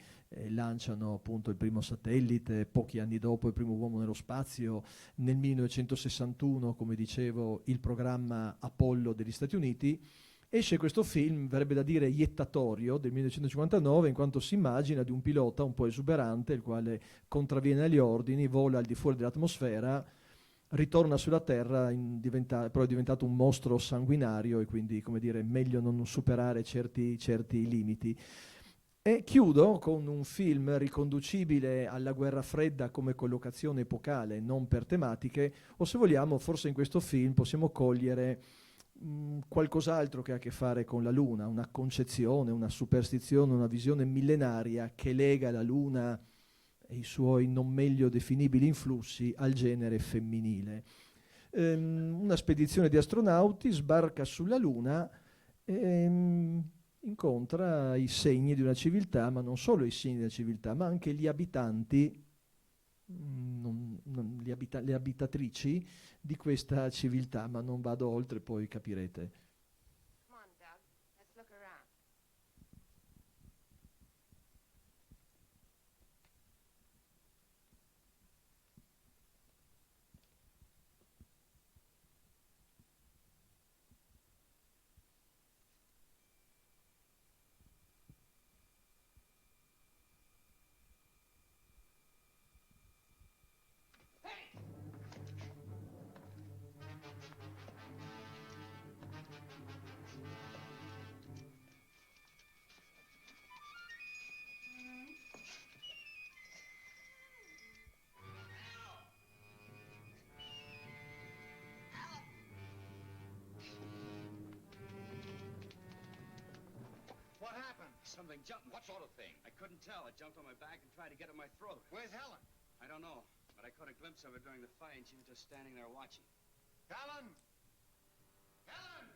B: lanciano appunto il primo satellite, pochi anni dopo il primo uomo nello spazio, nel 1961, come dicevo, il programma Apollo degli Stati Uniti. Esce questo film, verrebbe da dire iettatorio, del 1959, in quanto si immagina di un pilota un po' esuberante, il quale contravviene agli ordini, vola al di fuori dell'atmosfera, ritorna sulla Terra, però è diventato un mostro sanguinario e quindi, come dire, meglio non superare certi limiti. E chiudo con un film riconducibile alla guerra fredda come collocazione epocale, non per tematiche, o se vogliamo, forse in questo film possiamo cogliere qualcos'altro che ha a che fare con la Luna, una concezione, una superstizione, una visione millenaria che lega la Luna e i suoi non meglio definibili influssi al genere femminile. Una spedizione di astronauti sbarca sulla Luna e incontra i segni di una civiltà, ma non solo i segni della civiltà, ma anche gli abitanti, le abitatrici di questa civiltà, ma non vado oltre, poi capirete.
Q: What happened? Something jumped. What sort of thing? I couldn't tell. I jumped on my back and tried to get at my throat.
O: Where's Helen?
Q: I don't know, but I caught a glimpse of her during the fight, and she was just standing there watching.
O: Helen! Helen!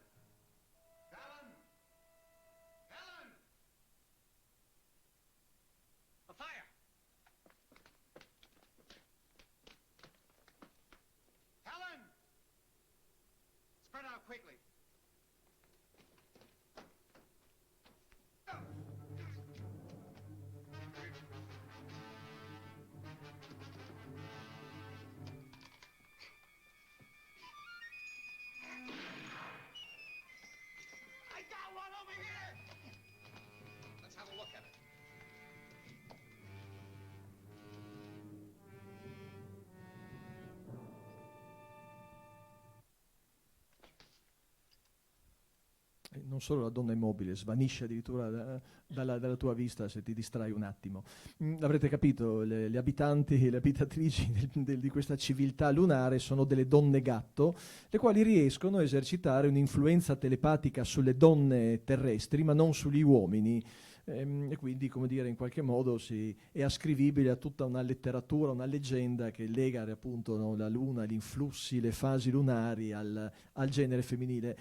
O: Helen! Helen!
Q: A fire!
O: Helen! Spread out quickly.
Q: Let's have a look at it.
B: Non solo la donna immobile, svanisce addirittura dalla tua vista se ti distrai un attimo. Avrete capito, le abitanti e le abitatrici di questa civiltà lunare sono delle donne gatto, le quali riescono a esercitare un'influenza telepatica sulle donne terrestri, ma non sugli uomini. E quindi, come dire, in qualche modo è ascrivibile a tutta una letteratura, una leggenda che lega appunto, no, la Luna, gli influssi, le fasi lunari al genere femminile.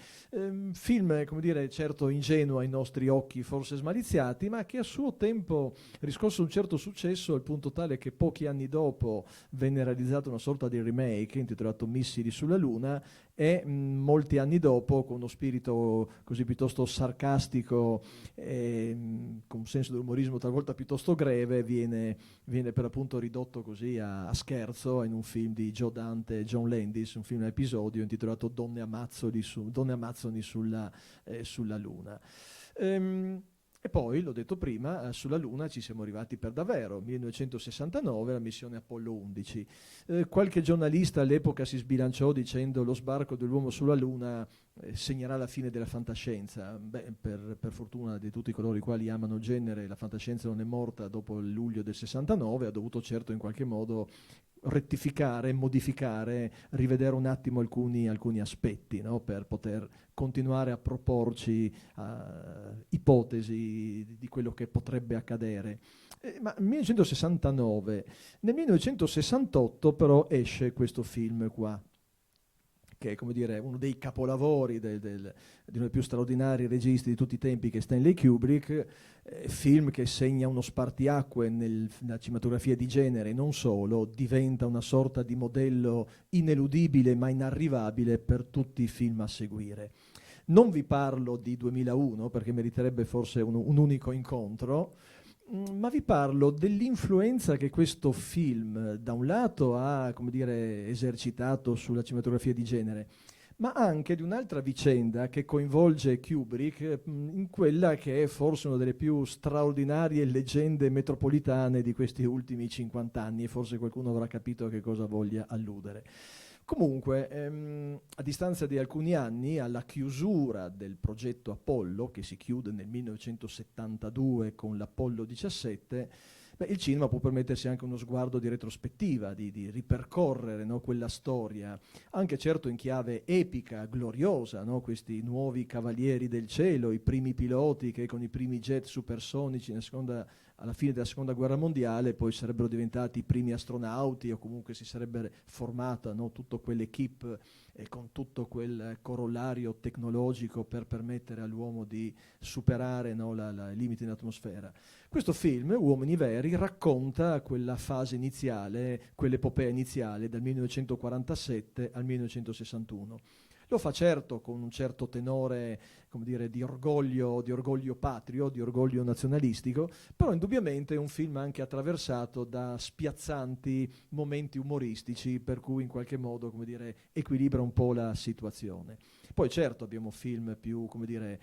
B: Film, come dire, certo ingenuo ai nostri occhi, forse smaliziati, ma che a suo tempo riscosse un certo successo al punto tale che pochi anni dopo venne realizzata una sorta di remake intitolato Missili sulla Luna e molti anni dopo, con uno spirito così piuttosto sarcastico con un senso dell'umorismo talvolta piuttosto greve, viene per appunto ridotto così a scherzo in un film di Joe Dante e John Landis, un film a episodio intitolato Donne Amazzoni sulla Luna. E poi, l'ho detto prima, sulla Luna ci siamo arrivati per davvero, 1969, la missione Apollo 11. Qualche giornalista all'epoca si sbilanciò dicendo lo sbarco dell'uomo sulla Luna segnerà la fine della fantascienza. Beh, per fortuna di tutti coloro i quali amano il genere, la fantascienza non è morta dopo il luglio del 69, ha dovuto certo in qualche modo rettificare, modificare, rivedere un attimo alcuni aspetti, no? Per poter continuare a proporci ipotesi di quello che potrebbe accadere. Ma nel 1969, nel 1968 però esce questo film qua, che è, come dire, uno dei capolavori di uno dei più straordinari registi di tutti i tempi, che è Stanley Kubrick, film che segna uno spartiacque nella cinematografia di genere, e non solo, diventa una sorta di modello ineludibile ma inarrivabile per tutti i film a seguire. Non vi parlo di 2001, perché meriterebbe forse un unico incontro, ma vi parlo dell'influenza che questo film da un lato ha, come dire, esercitato sulla cinematografia di genere, ma anche di un'altra vicenda che coinvolge Kubrick in quella che è forse una delle più straordinarie leggende metropolitane di questi ultimi 50 anni, e forse qualcuno avrà capito a che cosa voglia alludere. Comunque, a distanza di alcuni anni, alla chiusura del progetto Apollo, che si chiude nel 1972 con l'Apollo 17, il cinema può permettersi anche uno sguardo di retrospettiva, di ripercorrere, no, quella storia, anche certo in chiave epica, gloriosa, no? Questi nuovi cavalieri del cielo, i primi piloti che con i primi jet supersonici alla fine della seconda guerra mondiale poi sarebbero diventati i primi astronauti, o comunque si sarebbe formata, no, tutta quell'equipe con tutto quel corollario tecnologico per permettere all'uomo di superare, no, i limiti dell'atmosfera. Questo film, Uomini Veri, racconta quella fase iniziale, quell'epopea iniziale dal 1947 al 1961. Lo fa certo con un certo tenore, come dire, di orgoglio patrio, di orgoglio nazionalistico, però indubbiamente è un film anche attraversato da spiazzanti momenti umoristici, per cui in qualche modo, come dire, equilibra un po' la situazione. Poi certo abbiamo film più, come dire,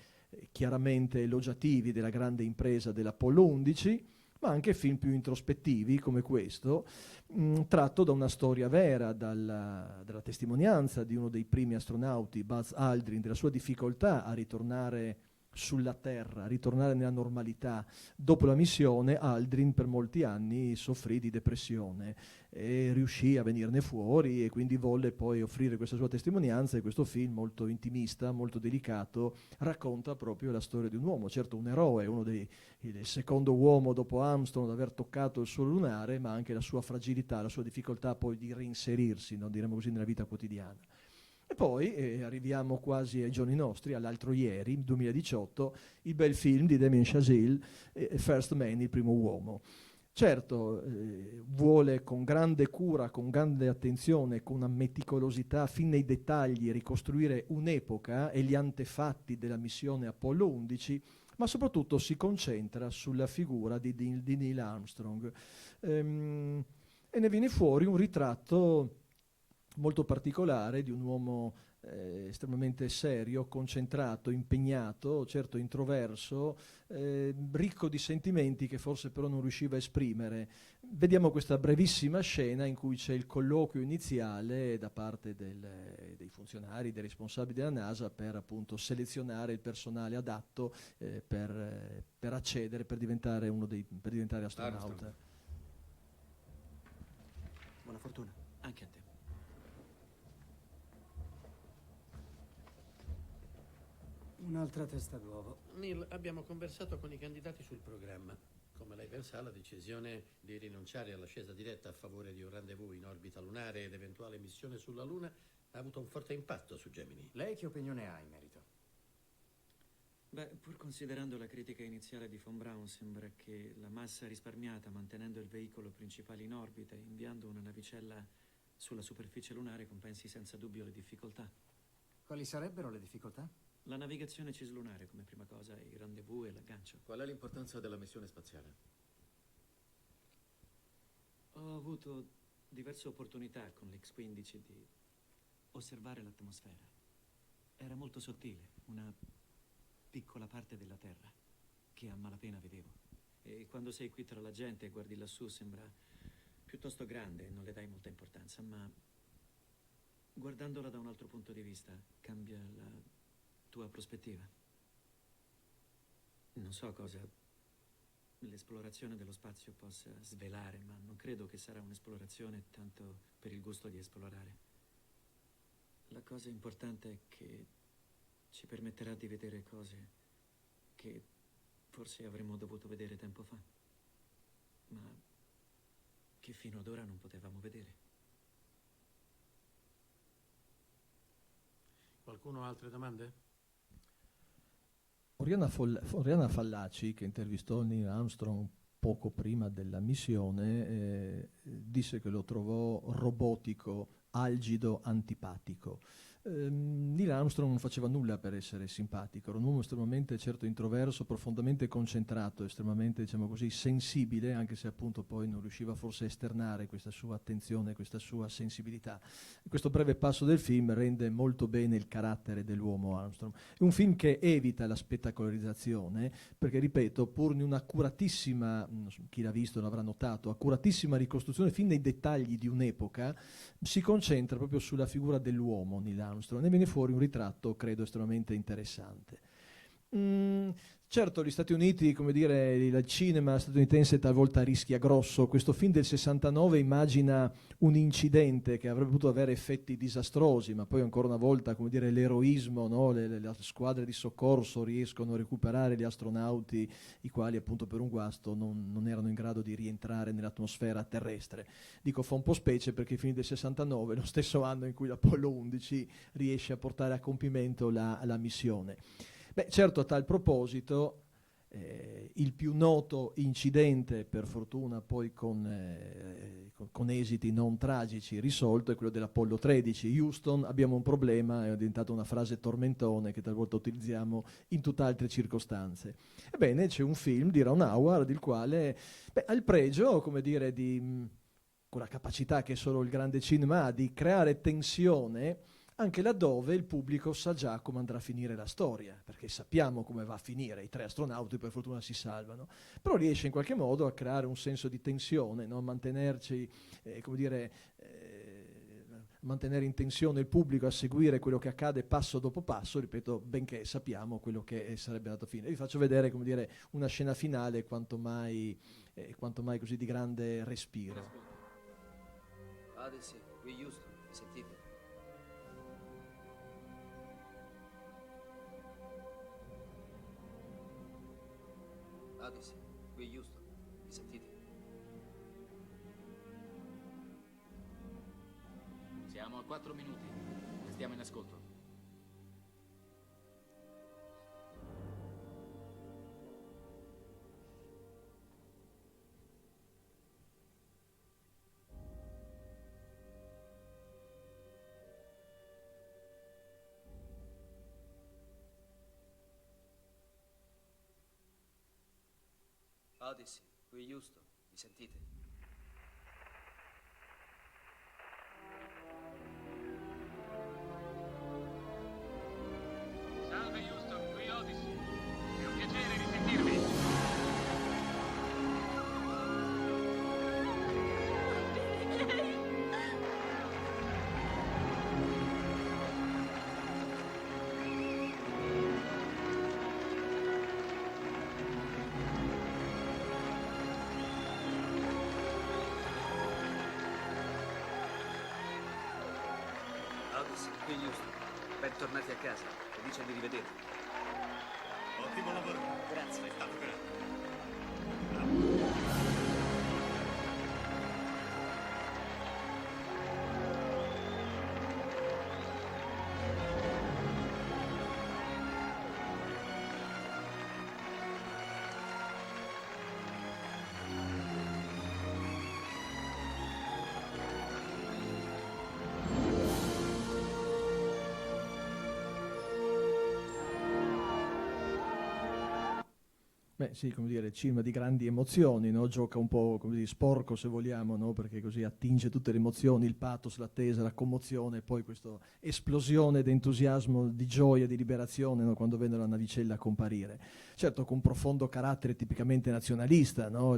B: chiaramente elogiativi della grande impresa dell'Apollo 11, ma anche film più introspettivi come questo, tratto da una storia vera, dalla testimonianza di uno dei primi astronauti, Buzz Aldrin, della sua difficoltà a ritornare sulla Terra, a ritornare nella normalità. Dopo la missione, Aldrin per molti anni soffrì di depressione e riuscì a venirne fuori, e quindi volle poi offrire questa sua testimonianza, e questo film molto intimista, molto delicato, racconta proprio la storia di un uomo, certo un eroe, il secondo uomo dopo Armstrong ad aver toccato il suolo lunare, ma anche la sua fragilità, la sua difficoltà poi di reinserirsi, no, diremmo così, nella vita quotidiana. E poi arriviamo quasi ai giorni nostri, all'altro ieri, 2018, il bel film di Damien Chazelle, First Man, il primo uomo. Certo, vuole con grande cura, con grande attenzione, con una meticolosità fin nei dettagli ricostruire un'epoca e gli antefatti della missione Apollo 11, ma soprattutto si concentra sulla figura di Neil Armstrong. E ne viene fuori un ritratto molto particolare di un uomo estremamente serio, concentrato, impegnato, certo introverso, ricco di sentimenti che forse però non riusciva a esprimere. Vediamo questa brevissima scena in cui c'è il colloquio iniziale da parte dei funzionari, dei responsabili della NASA, per appunto selezionare il personale adatto per accedere, per diventare astronauta.
T: Armstrong. Buona fortuna, anche a te.
U: Un'altra testa d'uovo.
V: Neil, abbiamo conversato con i candidati sul programma. Come lei ben sa, la decisione di rinunciare all'ascesa diretta a favore di un rendezvous in orbita lunare ed eventuale missione sulla Luna ha avuto un forte impatto su Gemini.
T: Lei che opinione ha in merito?
U: Beh, pur considerando la critica iniziale di von Braun, sembra che la massa risparmiata mantenendo il veicolo principale in orbita e inviando una navicella sulla superficie lunare compensi senza dubbio le difficoltà.
T: Quali sarebbero le difficoltà?
U: La navigazione cislunare come prima cosa, i rendezvous e l'aggancio.
T: Qual è l'importanza della missione spaziale?
U: Ho avuto diverse opportunità con l'X-15 di osservare l'atmosfera. Era molto sottile, una piccola parte della Terra, che a malapena vedevo. E quando sei qui tra la gente e guardi lassù sembra piuttosto grande e non le dai molta importanza, ma guardandola da un altro punto di vista cambia la tua prospettiva. Non so cosa l'esplorazione dello spazio possa svelare, ma non credo che sarà un'esplorazione tanto per il gusto di esplorare. La cosa importante è che ci permetterà di vedere cose che forse avremmo dovuto vedere tempo fa, ma che fino ad ora non potevamo vedere.
V: Qualcuno ha altre domande?
B: Oriana Fallaci, che intervistò Neil Armstrong poco prima della missione, disse che lo trovò robotico, algido, antipatico. Neil Armstrong non faceva nulla per essere simpatico, era un uomo estremamente certo introverso, profondamente concentrato, estremamente, diciamo così, sensibile, anche se appunto poi non riusciva forse a esternare questa sua attenzione, questa sua sensibilità. Questo breve passo del film rende molto bene il carattere dell'uomo Armstrong. È un film che evita la spettacolarizzazione, perché ripeto, pur in un'accuratissima, chi l'ha visto l'avrà notato, accuratissima ricostruzione fin nei dettagli di un'epoca, si concentra proprio sulla figura dell'uomo Neil Armstrong, ne viene fuori un ritratto, credo, estremamente interessante. Certo, gli Stati Uniti, come dire, il cinema statunitense talvolta rischia grosso. Questo film del 69 immagina un incidente che avrebbe potuto avere effetti disastrosi, ma poi ancora una volta, come dire, l'eroismo, no? Le squadre di soccorso riescono a recuperare gli astronauti, i quali appunto per un guasto non erano in grado di rientrare nell'atmosfera terrestre. Dico, fa un po' specie perché il film del 69 è lo stesso anno in cui l'Apollo 11 riesce a portare a compimento la missione. Beh, certo, a tal proposito, il più noto incidente, per fortuna poi con esiti non tragici, risolto, è quello dell'Apollo 13. Houston, abbiamo un problema, è diventata una frase tormentone che talvolta utilizziamo in tutt'altre circostanze. Ebbene, c'è un film di Ron Howard, il quale ha il pregio, come dire, con la capacità che solo il grande cinema ha, di creare tensione anche laddove il pubblico sa già come andrà a finire la storia, perché sappiamo come va a finire, i 3 astronauti per fortuna si salvano, però riesce in qualche modo a creare un senso di tensione, no? Mantenerci, come dire, mantenere in tensione il pubblico, a seguire quello che accade passo dopo passo, ripeto, benché sappiamo quello che sarebbe andato a finire. Vi faccio vedere, come dire, una scena finale quanto mai così di grande respiro.
A: Odyssey, qui Houston, mi sentite? Odyssey, qui Houston, mi sentite?
T: Siamo a 4 minuti. Stiamo in ascolto.
A: Odyssey, qui Houston, mi sentite?
P: Salve Houston, qui Odyssey. È un piacere risentirvi.
A: Odyssey, qui Houston. Bentornati a casa. Felice di rivedervi.
O: Ottimo lavoro.
A: Grazie.
O: Sei stato grande.
B: Beh sì, come dire, cinema di grandi emozioni, no? Gioca un po' come dire, sporco se vogliamo, no? Perché così attinge tutte le emozioni, il pathos, l'attesa, la commozione, e poi questa esplosione di entusiasmo, di gioia, di liberazione, no? Quando vede la navicella comparire. certo con un profondo carattere tipicamente nazionalista, no?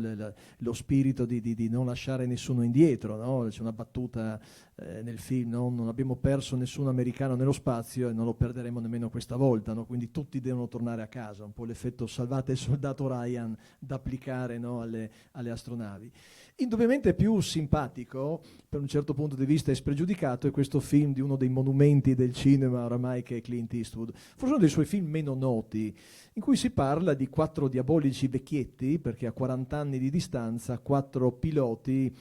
B: Lo spirito di non lasciare nessuno indietro, no? C'è una battuta nel film, no? Non abbiamo perso nessun americano nello spazio e non lo perderemo nemmeno questa volta, no? Quindi tutti devono tornare a casa, un po' l'effetto salvate il soldato Ryan da applicare, no? alle astronavi. Indubbiamente più simpatico, per un certo punto di vista e spregiudicato, è questo film di uno dei monumenti del cinema oramai, che è Clint Eastwood, forse uno dei suoi film meno noti, in cui si parla di 4 diabolici vecchietti, perché a 40 anni di distanza 4 piloti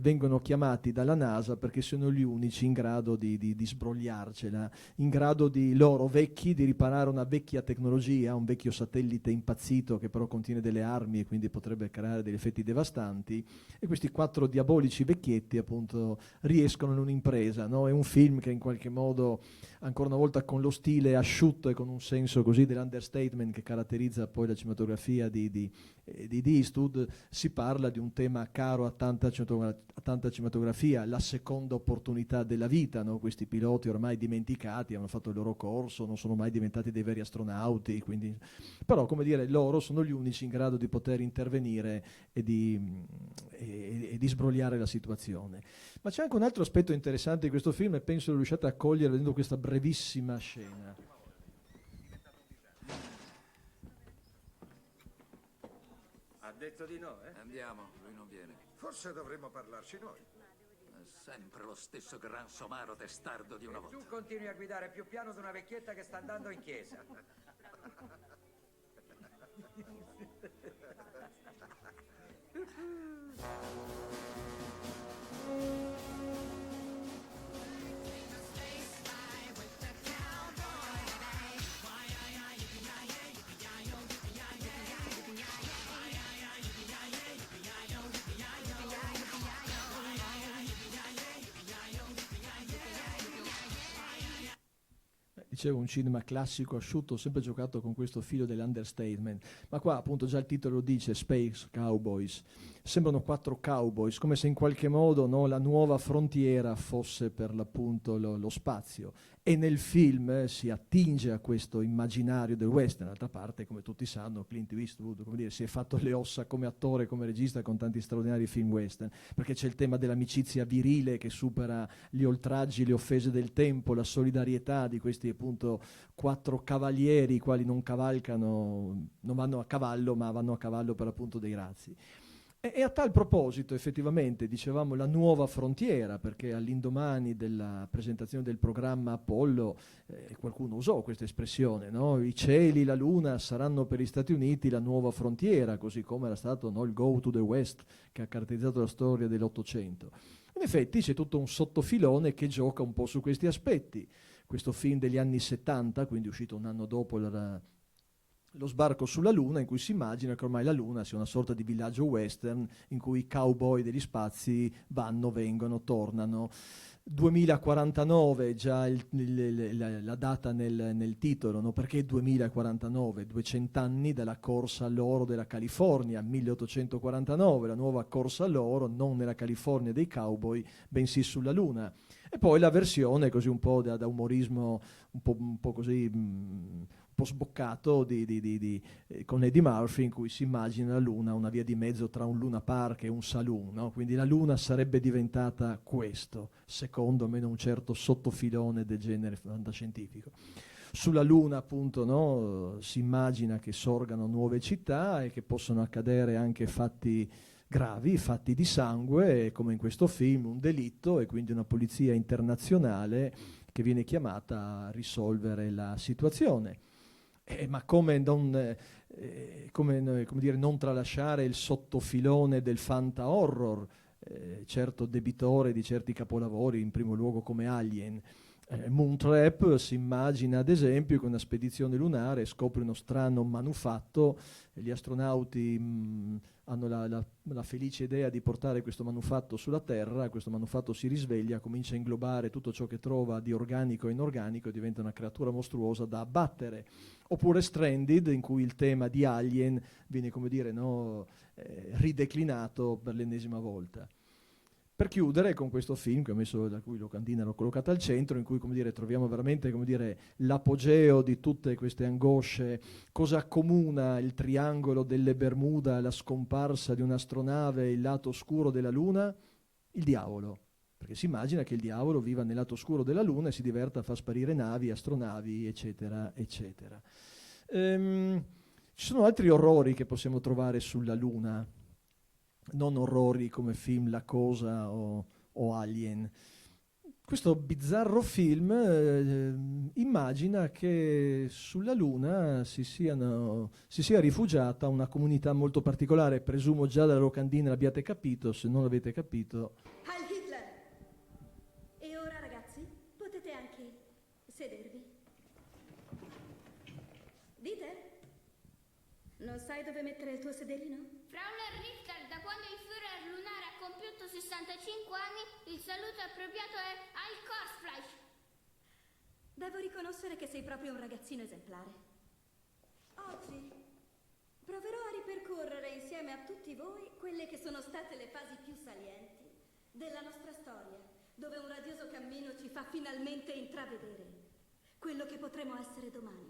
B: vengono chiamati dalla NASA perché sono gli unici in grado di sbrogliarcela, in grado loro vecchi di riparare una vecchia tecnologia, un vecchio satellite impazzito che però contiene delle armi e quindi potrebbe creare degli effetti devastanti, e questi 4 diabolici vecchietti appunto riescono in un'impresa, no? È un film che in qualche modo, ancora una volta con lo stile asciutto e con un senso così dell'understatement che caratterizza poi la cinematografia di Eastwood, si parla di un tema caro a tanta cinematografia, la seconda opportunità della vita, no? Questi piloti ormai dimenticati hanno fatto il loro corso, non sono mai diventati dei veri astronauti, quindi, però come dire, loro sono gli unici in grado di poter intervenire e di sbrogliare la situazione. Ma c'è anche un altro aspetto interessante di questo film, e penso lo riusciate a cogliere vedendo questa brevissima scena.
C: Ha detto di no, eh?
E: Andiamo, lui non viene.
C: Forse dovremmo parlarci noi.
E: È sempre lo stesso gran somaro testardo di una volta.
W: Tu continui a guidare più piano di una vecchietta che sta andando in chiesa.
B: Dicevo, un cinema classico, asciutto, ho sempre giocato con questo filo dell'understatement, ma qua appunto già il titolo lo dice, Space Cowboys. Sembrano 4 cowboys, come se in qualche modo, no, la nuova frontiera fosse per l'appunto lo spazio. E nel film si attinge a questo immaginario del western. D'altra parte, come tutti sanno, Clint Eastwood, come dire, si è fatto le ossa come attore, come regista con tanti straordinari film western, perché c'è il tema dell'amicizia virile che supera gli oltraggi, le offese del tempo, la solidarietà di questi appunto 4 cavalieri, i quali non cavalcano, non vanno a cavallo, ma vanno a cavallo per appunto dei razzi. E a tal proposito, effettivamente, dicevamo la nuova frontiera, perché all'indomani della presentazione del programma Apollo, qualcuno usò questa espressione, no? I cieli, la luna saranno per gli Stati Uniti la nuova frontiera, così come era stato, no, il Go to the West, che ha caratterizzato la storia dell'Ottocento. In effetti c'è tutto un sottofilone che gioca un po' su questi aspetti. Questo film degli anni 70, quindi uscito un anno dopo lo sbarco sulla Luna, in cui si immagina che ormai la Luna sia una sorta di villaggio western in cui i cowboy degli spazi vanno, vengono, tornano. 2049 già la data nel titolo, no? Perché 2049? 200 anni dalla corsa all'oro della California, 1849, la nuova corsa all'oro non nella California dei cowboy, bensì sulla Luna. E poi la versione così un po' da umorismo un po' così un po' sboccato con Eddie Murphy, in cui si immagina la Luna una via di mezzo tra un Luna Park e un saloon, no? Quindi la Luna sarebbe diventata questo, secondo almeno un certo sottofilone del genere fantascientifico. Sulla Luna appunto, no, si immagina che sorgano nuove città e che possono accadere anche fatti gravi, fatti di sangue, come in questo film, un delitto, e quindi una polizia internazionale che viene chiamata a risolvere la situazione. Ma come non tralasciare il sottofilone del fanta horror, certo debitore di certi capolavori, in primo luogo come Alien. Moontrap si immagina ad esempio che una spedizione lunare scopre uno strano manufatto, e gli astronauti hanno la felice idea di portare questo manufatto sulla Terra, questo manufatto si risveglia, comincia a inglobare tutto ciò che trova di organico e inorganico e diventa una creatura mostruosa da abbattere. Oppure Stranded, in cui il tema di Alien viene, come dire, no, rideclinato per l'ennesima volta. Per chiudere con questo film che ho messo, da cui locandina l'ho collocata al centro, in cui, come dire, troviamo veramente, come dire, l'apogeo di tutte queste angosce. Cosa accomuna il triangolo delle Bermuda, la scomparsa di un'astronave, il lato oscuro della Luna? Il diavolo. Perché si immagina che il diavolo viva nel lato oscuro della Luna e si diverta a far sparire navi, astronavi, eccetera, eccetera. Ci sono altri orrori che possiamo trovare sulla Luna, non orrori come film La Cosa o Alien. Questo bizzarro film immagina che sulla Luna si sia rifugiata una comunità molto particolare. Presumo già dalla locandina l'abbiate capito, se non l'avete capito.
F: Heil Hitler! E ora ragazzi, potete anche sedervi. Dieter? Non sai dove mettere il tuo sederino?
G: Fraulein Richter, da quando il Führer lunare ha compiuto 65 anni, il saluto appropriato è Heil Korsfleisch.
F: Devo riconoscere che sei proprio un ragazzino esemplare. Oggi proverò a ripercorrere insieme a tutti voi quelle che sono state le fasi più salienti della nostra storia, dove un radioso cammino ci fa finalmente intravedere quello che potremo essere domani.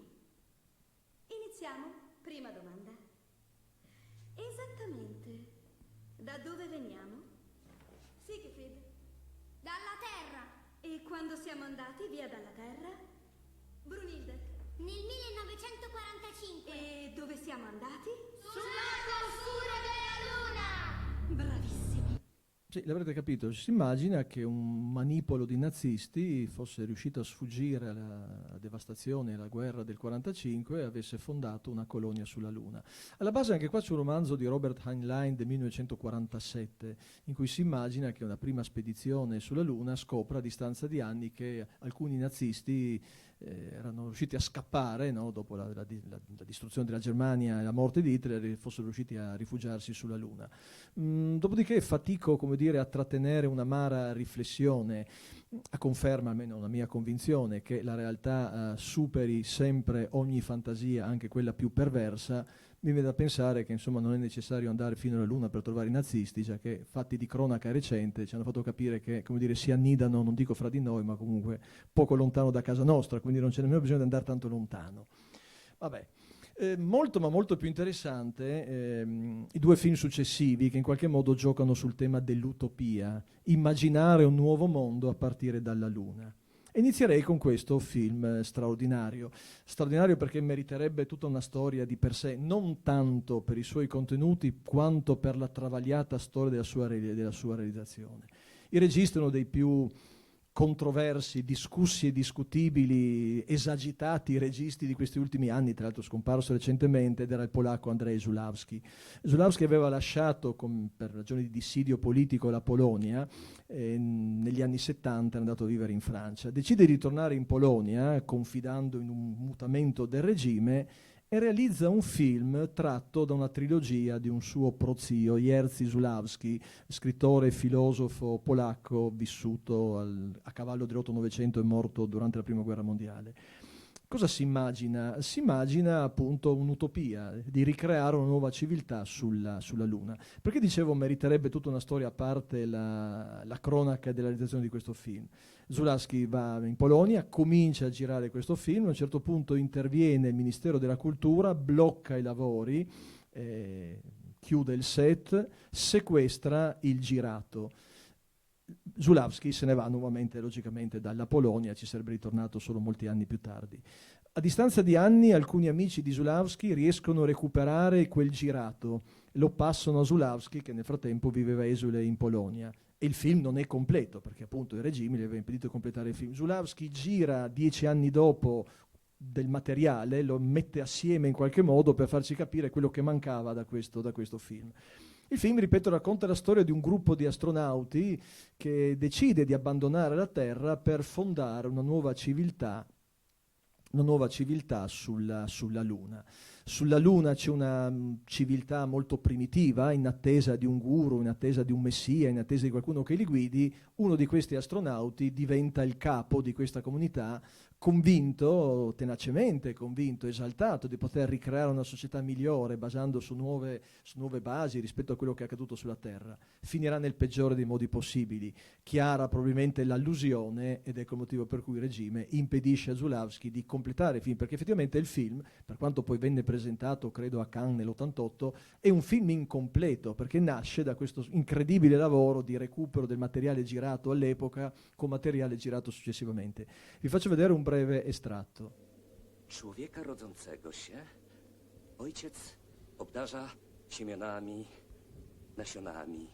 F: Iniziamo. Prima domanda. Esattamente da dove veniamo? Siegfried?
G: Dalla Terra.
F: E quando siamo andati via dalla Terra? Brunhilde?
G: Nel 1945.
F: E dove siamo andati?
G: Sull'arco oscuro della Luna.
F: Bravissimi.
B: Sì, l'avrete capito, si immagina che un manipolo di nazisti fosse riuscito a sfuggire alla devastazione e alla guerra del 45 e avesse fondato una colonia sulla Luna. Alla base anche qua c'è un romanzo di Robert Heinlein del 1947, in cui si immagina che una prima spedizione sulla Luna scopra a distanza di anni che alcuni nazisti erano riusciti a scappare, no, dopo la distruzione della Germania e la morte di Hitler, fossero riusciti a rifugiarsi sulla Luna. Dopodiché fatico, come dire, a trattenere un'amara riflessione, a conferma, almeno una mia convinzione, che la realtà superi sempre ogni fantasia, anche quella più perversa. Mi viene da pensare che insomma non è necessario andare fino alla Luna per trovare i nazisti, già che fatti di cronaca recente ci hanno fatto capire che, come dire, si annidano, non dico fra di noi, ma comunque poco lontano da casa nostra, quindi non c'è nemmeno bisogno di andare tanto lontano. Vabbè. Molto ma molto più interessante i due film successivi che in qualche modo giocano sul tema dell'utopia, immaginare un nuovo mondo a partire dalla Luna. Inizierei con questo film straordinario perché meriterebbe tutta una storia di per sé, non tanto per i suoi contenuti quanto per la travagliata storia della sua realizzazione. Il regista è uno dei più controversi, discussi e discutibili, esagitati registi di questi ultimi anni, tra l'altro scomparso recentemente, ed era il polacco Andrzej Żuławski. Żuławski aveva lasciato, per ragioni di dissidio politico, la Polonia, negli anni 70 è andato a vivere in Francia. Decide di ritornare in Polonia, confidando in un mutamento del regime, e realizza un film tratto da una trilogia di un suo prozio, Jerzy Żuławski, scrittore e filosofo polacco vissuto a cavallo dell'8-900 e morto durante la Prima Guerra Mondiale. Cosa si immagina? Si immagina appunto un'utopia di ricreare una nuova civiltà sulla Luna. Perché dicevo meriterebbe tutta una storia a parte la cronaca della realizzazione di questo film. Żuławski va in Polonia, comincia a girare questo film, a un certo punto interviene il Ministero della Cultura, blocca i lavori, chiude il set, sequestra il girato. Żuławski se ne va nuovamente, logicamente, dalla Polonia, ci sarebbe ritornato solo molti anni più tardi. A distanza di anni alcuni amici di Żuławski riescono a recuperare quel girato, lo passano a Żuławski che nel frattempo viveva esule in Polonia. E il film non è completo perché appunto il regime gli aveva impedito di completare il film. Żuławski gira 10 anni dopo del materiale, lo mette assieme in qualche modo per farci capire quello che mancava da questo film. Il film, ripeto, racconta la storia di un gruppo di astronauti che decide di abbandonare la Terra per fondare una nuova civiltà sulla Luna. Sulla Luna c'è una civiltà molto primitiva, in attesa di un guru, in attesa di un messia, in attesa di qualcuno che li guidi. Uno di questi astronauti diventa il capo di questa comunità, convinto, tenacemente convinto, esaltato di poter ricreare una società migliore basando su nuove basi rispetto a quello che è accaduto sulla Terra. Finirà nel peggiore dei modi possibili. Chiara probabilmente l'allusione, ed ecco il motivo per cui il regime impedisce a Zulawski di completare il film, perché effettivamente il film, per quanto poi venne presentato credo a Cannes nell'88, è un film incompleto, perché nasce da questo incredibile lavoro di recupero del materiale girato all'epoca con materiale girato successivamente. Vi faccio vedere un breve estratto.
I: Człowieka rodzącego się ojciec obdarza siemionami, nasionami,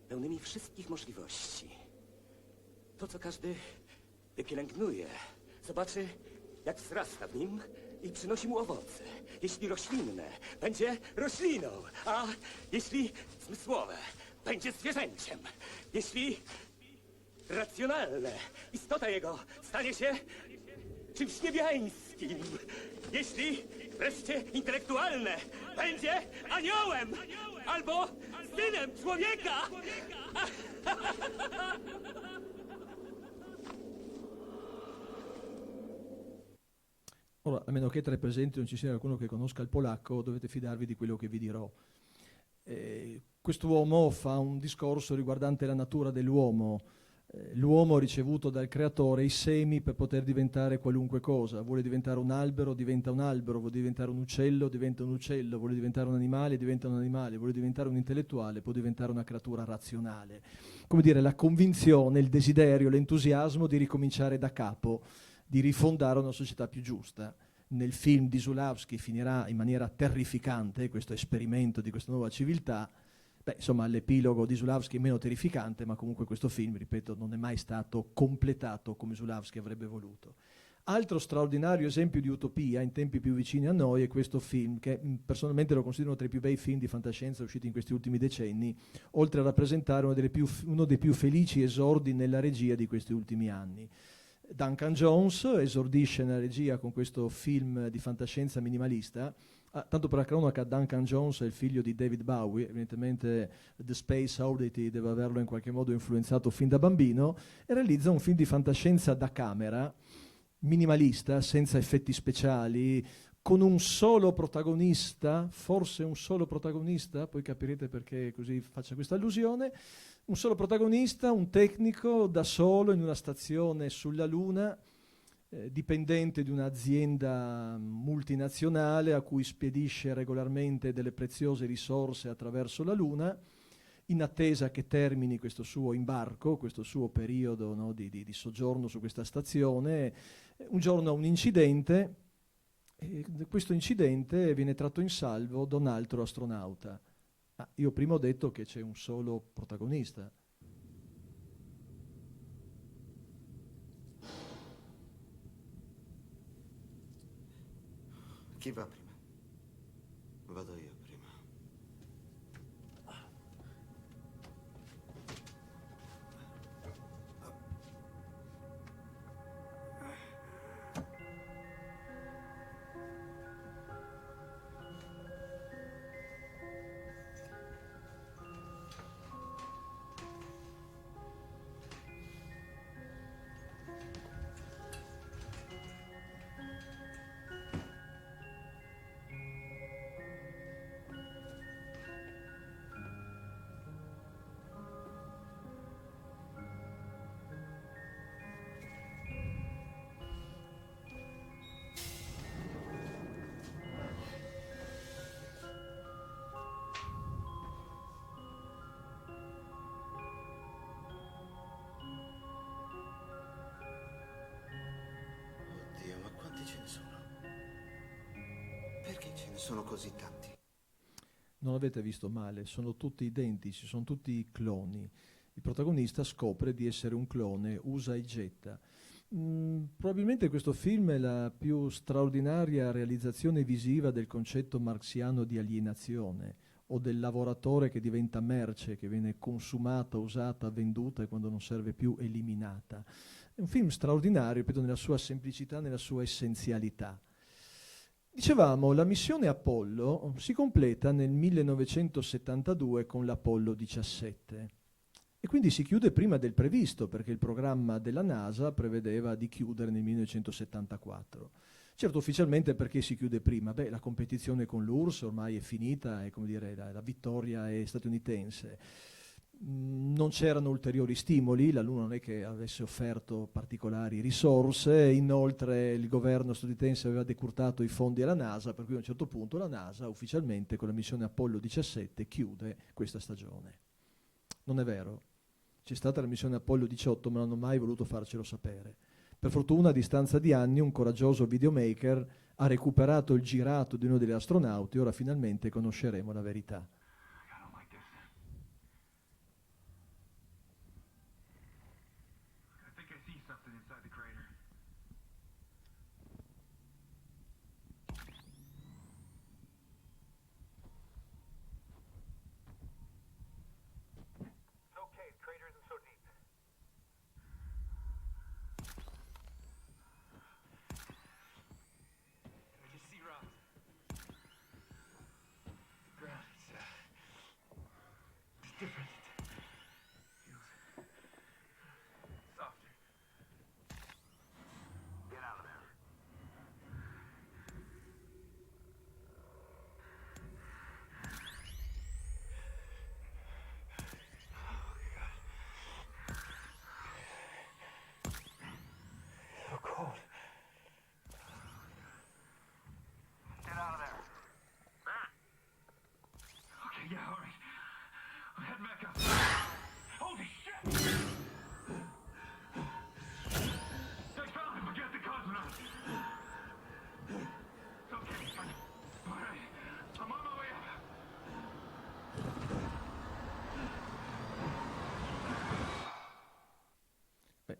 I: pełnymi wszystkich możliwości. To, co każdy wypielęgnuje, zobaczy, jak wzrasta w nim i przynosi mu owoce. Jeśli roślinne, będzie rośliną, a jeśli zmysłowe, będzie zwierzęciem. Jeśli racjonalne, istota jego stanie się czymś niebiańskim. Jeśli wreszcie intelektualne, będzie aniołem albo synem człowieka.
B: Ora, a meno che tra i presenti non ci sia qualcuno che conosca il polacco, dovete fidarvi di quello che vi dirò. Quest'uomo fa un discorso riguardante la natura dell'uomo. L'uomo ha ricevuto dal creatore i semi per poter diventare qualunque cosa. Vuole diventare un albero, diventa un albero. Vuole diventare un uccello, diventa un uccello. Vuole diventare un animale, diventa un animale. Vuole diventare un intellettuale, può diventare una creatura razionale. Come dire, la convinzione, il desiderio, l'entusiasmo di ricominciare da capo, di rifondare una società più giusta. Nel film di Zulawski finirà in maniera terrificante questo esperimento di questa nuova civiltà. Beh, insomma, l'epilogo di Zulawski è meno terrificante, ma comunque questo film, ripeto, non è mai stato completato come Zulawski avrebbe voluto. Altro straordinario esempio di utopia in tempi più vicini a noi è questo film, che personalmente lo considero tra i più bei film di fantascienza usciti in questi ultimi decenni, oltre a rappresentare uno dei più felici esordi nella regia di questi ultimi anni. Duncan Jones esordisce nella regia con questo film di fantascienza minimalista. Tanto per la cronaca, Duncan Jones è il figlio di David Bowie, evidentemente The Space Oddity deve averlo in qualche modo influenzato fin da bambino, e realizza un film di fantascienza da camera, minimalista, senza effetti speciali, con un solo protagonista, forse un solo protagonista, poi capirete perché così faccio questa allusione, un solo protagonista, un tecnico da solo in una stazione sulla Luna, dipendente di un'azienda multinazionale a cui spedisce regolarmente delle preziose risorse attraverso la Luna, in attesa che termini questo suo imbarco, questo suo periodo, no, di soggiorno su questa stazione. Un giorno ha un incidente, e questo incidente viene tratto in salvo da un altro astronauta. Io prima ho detto che c'è un solo protagonista.
J: Chi va prima? Vado io prima. Oddio, ma quanti ce ne sono? Perché ce ne sono così tanti?
B: Non avete visto male, sono tutti identici, sono tutti cloni. Il protagonista scopre di essere un clone, usa e getta. Probabilmente questo film è la più straordinaria realizzazione visiva del concetto marxiano di alienazione, o del lavoratore che diventa merce, che viene consumata, usata, venduta e quando non serve più eliminata. È un film straordinario, ripeto, nella sua semplicità, nella sua essenzialità. Dicevamo, la missione Apollo si completa nel 1972 con l'Apollo 17 e quindi si chiude prima del previsto, perché il programma della NASA prevedeva di chiudere nel 1974. Certo, ufficialmente perché si chiude prima? Beh, la competizione con l'URSS ormai è finita, è come dire, la vittoria è statunitense. Non c'erano ulteriori stimoli, la Luna non è che avesse offerto particolari risorse, inoltre il governo statunitense aveva decurtato i fondi alla NASA, per cui a un certo punto la NASA ufficialmente con la missione Apollo 17 chiude questa stagione. Non è vero, c'è stata la missione Apollo 18 ma non hanno mai voluto farcelo sapere. Per fortuna a distanza di anni un coraggioso videomaker ha recuperato il girato di uno degli astronauti e ora finalmente conosceremo la verità.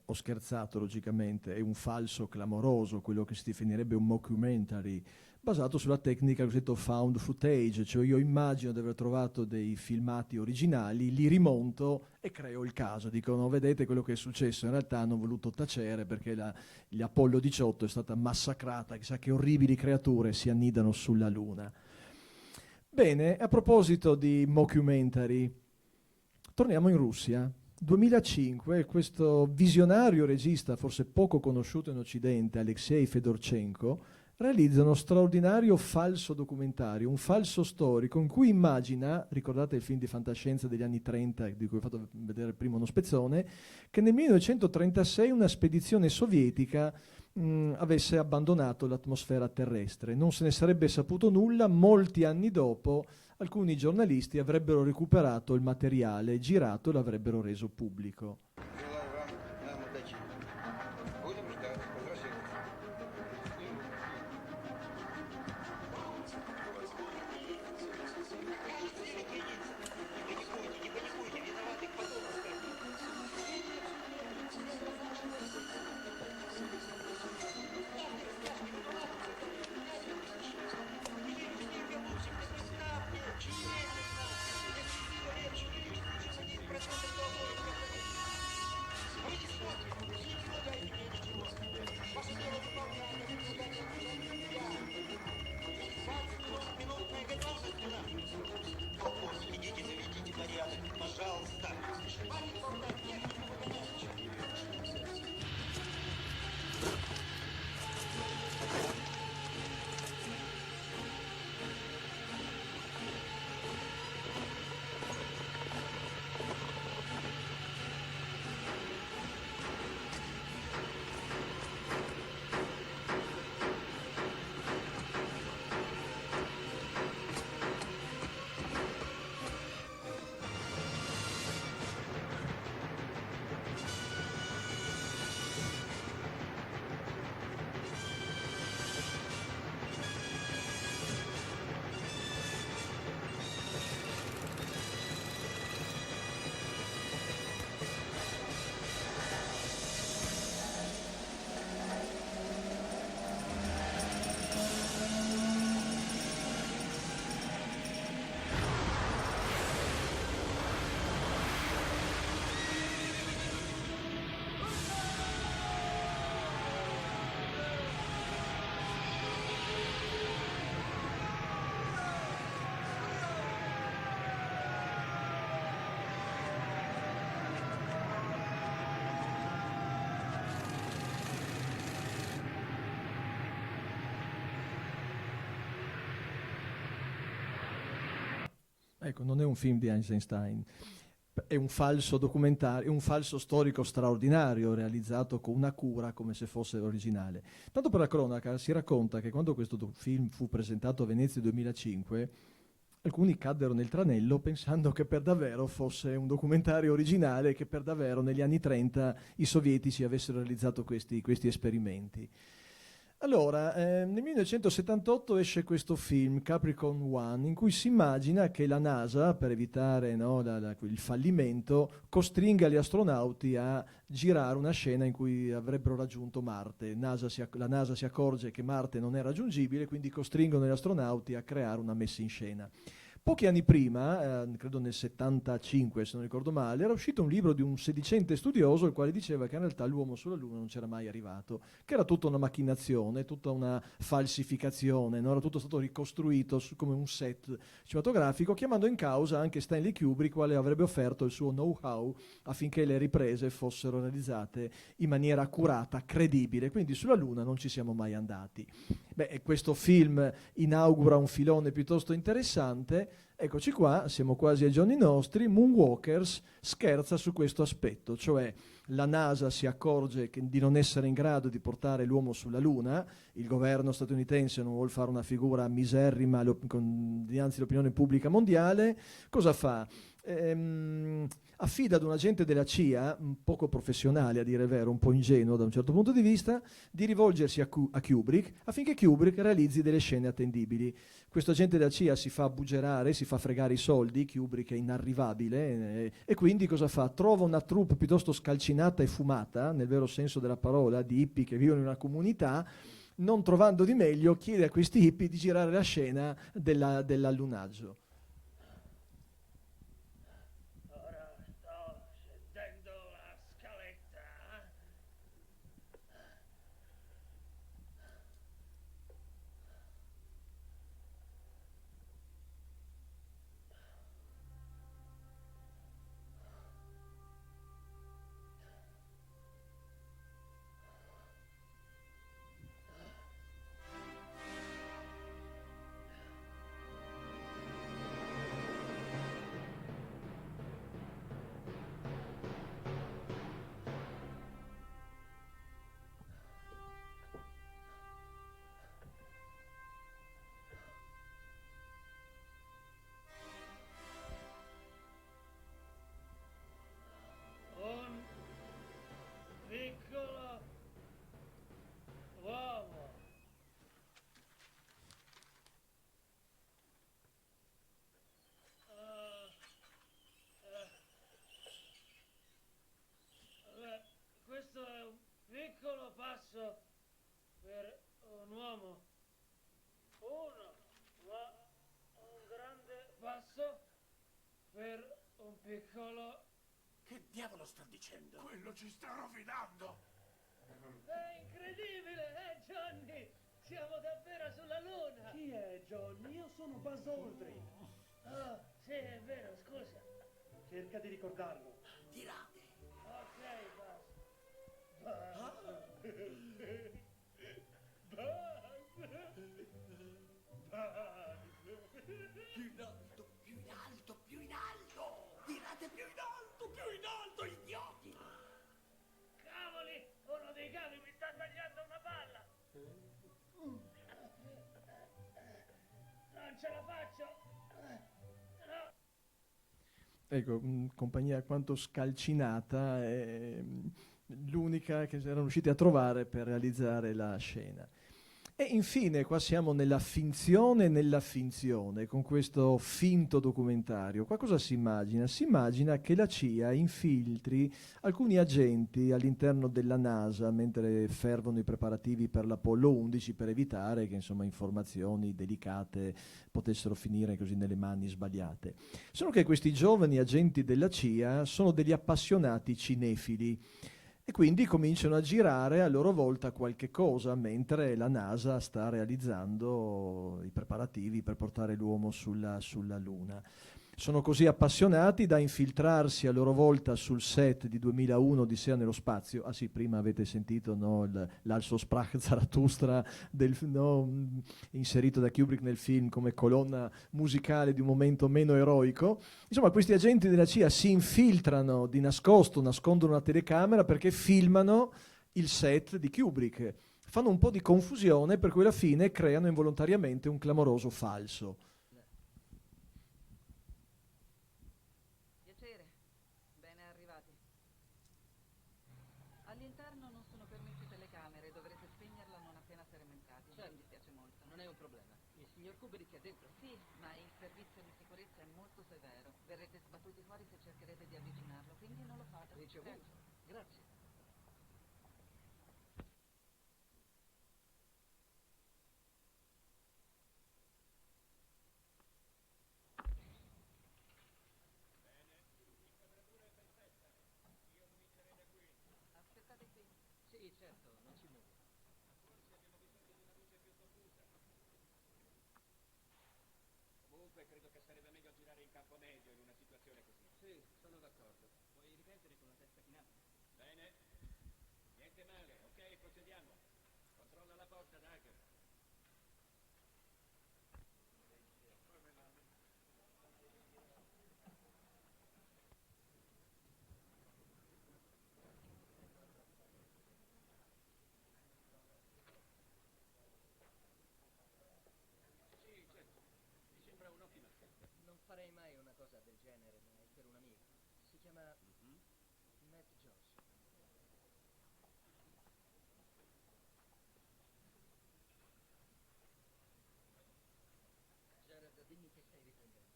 B: Ho scherzato logicamente, è un falso clamoroso, quello che si definirebbe un mockumentary, basato sulla tecnica cosiddetta found footage, cioè io immagino di aver trovato dei filmati originali, li rimonto e creo il caso. Dicono, vedete quello che è successo, in realtà hanno voluto tacere perché l'Apollo 18 è stata massacrata, chissà che orribili creature si annidano sulla Luna. Bene, a proposito di mockumentary, torniamo in Russia. 2005, questo visionario regista, forse poco conosciuto in Occidente, Alexei Fedorchenko, realizza uno straordinario falso documentario, un falso storico, in cui immagina, ricordate il film di fantascienza degli anni 30, di cui ho fatto vedere prima uno spezzone, che nel 1936 una spedizione sovietica avesse abbandonato l'atmosfera terrestre. Non se ne sarebbe saputo nulla, molti anni dopo alcuni giornalisti avrebbero recuperato il materiale girato e l'avrebbero reso pubblico. Ecco, non è un film di Eisenstein, è un falso documentario, un falso storico straordinario realizzato con una cura come se fosse originale. Tanto per la cronaca, si racconta che quando questo film fu presentato a Venezia 2005, alcuni caddero nel tranello pensando che per davvero fosse un documentario originale e che per davvero negli anni 30 i sovietici avessero realizzato questi esperimenti. Allora, nel 1978 esce questo film, Capricorn One, in cui si immagina che la NASA, per evitare il fallimento, costringa gli astronauti a girare una scena in cui avrebbero raggiunto Marte. La NASA si accorge che Marte non è raggiungibile, quindi costringono gli astronauti a creare una messa in scena. Pochi anni prima, credo nel 75 se non ricordo male, era uscito un libro di un sedicente studioso il quale diceva che in realtà l'uomo sulla Luna non c'era mai arrivato, che era tutta una macchinazione, tutta una falsificazione, era tutto stato ricostruito come un set cinematografico, chiamando in causa anche Stanley Kubrick, quale avrebbe offerto il suo know-how affinché le riprese fossero realizzate in maniera accurata, credibile. Quindi sulla Luna non ci siamo mai andati. Questo film inaugura un filone piuttosto interessante. Eccoci qua, siamo quasi ai giorni nostri. Moonwalkers scherza su questo aspetto, cioè la NASA si accorge di non essere in grado di portare l'uomo sulla Luna, il governo statunitense non vuole fare una figura miserrima dinanzi all'opinione pubblica mondiale. Cosa fa? Affida ad un agente della CIA, un poco professionale a dire il vero, un po' ingenuo da un certo punto di vista, di rivolgersi a Kubrick affinché Kubrick realizzi delle scene attendibili. Questo agente della CIA si fa buggerare, si fa fregare i soldi, Kubrick è inarrivabile e quindi cosa fa? Trova una troupe piuttosto scalcinata e fumata, nel vero senso della parola, di hippie che vivono in una comunità. Non trovando di meglio, chiede a questi hippie di girare la scena dell'allunaggio.
K: Questo è un piccolo passo per un uomo, ma un grande passo per un piccolo...
O: Che diavolo sta dicendo? Quello ci sta rovinando!
K: È incredibile, Johnny? Siamo davvero sulla Luna!
M: Chi è Johnny? Io sono Buzz Aldrin.
K: Oh, sì, è vero, scusa.
M: Cerca di ricordarlo.
O: Dirà.
K: Ok, Buzz.
O: Più in alto, più in alto! Tirate più in alto, idioti!
K: Cavoli, uno dei cavi mi sta tagliando una palla! Non ce la faccio! No!
B: Ecco, compagnia alquanto scalcinata, l'unica che erano riusciti a trovare per realizzare la scena. E infine qua siamo nella finzione, con questo finto documentario. Qua cosa si immagina? Si immagina che la CIA infiltri alcuni agenti all'interno della NASA mentre fervono i preparativi per l'Apollo 11 per evitare che informazioni delicate potessero finire così nelle mani sbagliate. Solo che questi giovani agenti della CIA sono degli appassionati cinefili e quindi cominciano a girare a loro volta qualche cosa mentre la NASA sta realizzando i preparativi per portare l'uomo sulla Luna. sono così appassionati da infiltrarsi a loro volta sul set di 2001 Odissea nello spazio. Ah sì, prima avete sentito, no, l'Also Sprach Zarathustra inserito da Kubrick nel film come colonna musicale di un momento meno eroico. Insomma, questi agenti della CIA si infiltrano di nascosto, nascondono una telecamera perché filmano il set di Kubrick. Fanno un po' di confusione, per cui alla fine creano involontariamente un clamoroso falso.
N: All'interno non sono permesse telecamere, dovrete spegnerla non appena sermentati. Mi dispiace molto. Non è un problema. Il signor Kubrick è dentro? Sì, ma il servizio di sicurezza è molto severo. Verrete sbattuti fuori se cercherete di avvicinarlo, quindi non lo fate. Ricevuto. Grazie. Aspettate qui. Sì, certo, non ci muovo.
Q: Comunque credo che sarebbe meglio girare in campo medio in una situazione così.
N: Sì, sono d'accordo. Puoi ripetere con la testa chinata?
Q: Bene. Niente male, ok, procediamo. Controlla la porta, Doug. Sì, certo. Mi sembra un'ottima scelta.
N: Non farei mai una cosa del genere, ma è per un amico. Si chiama Matt Josh. Jared, dimmi che stai riprendendo.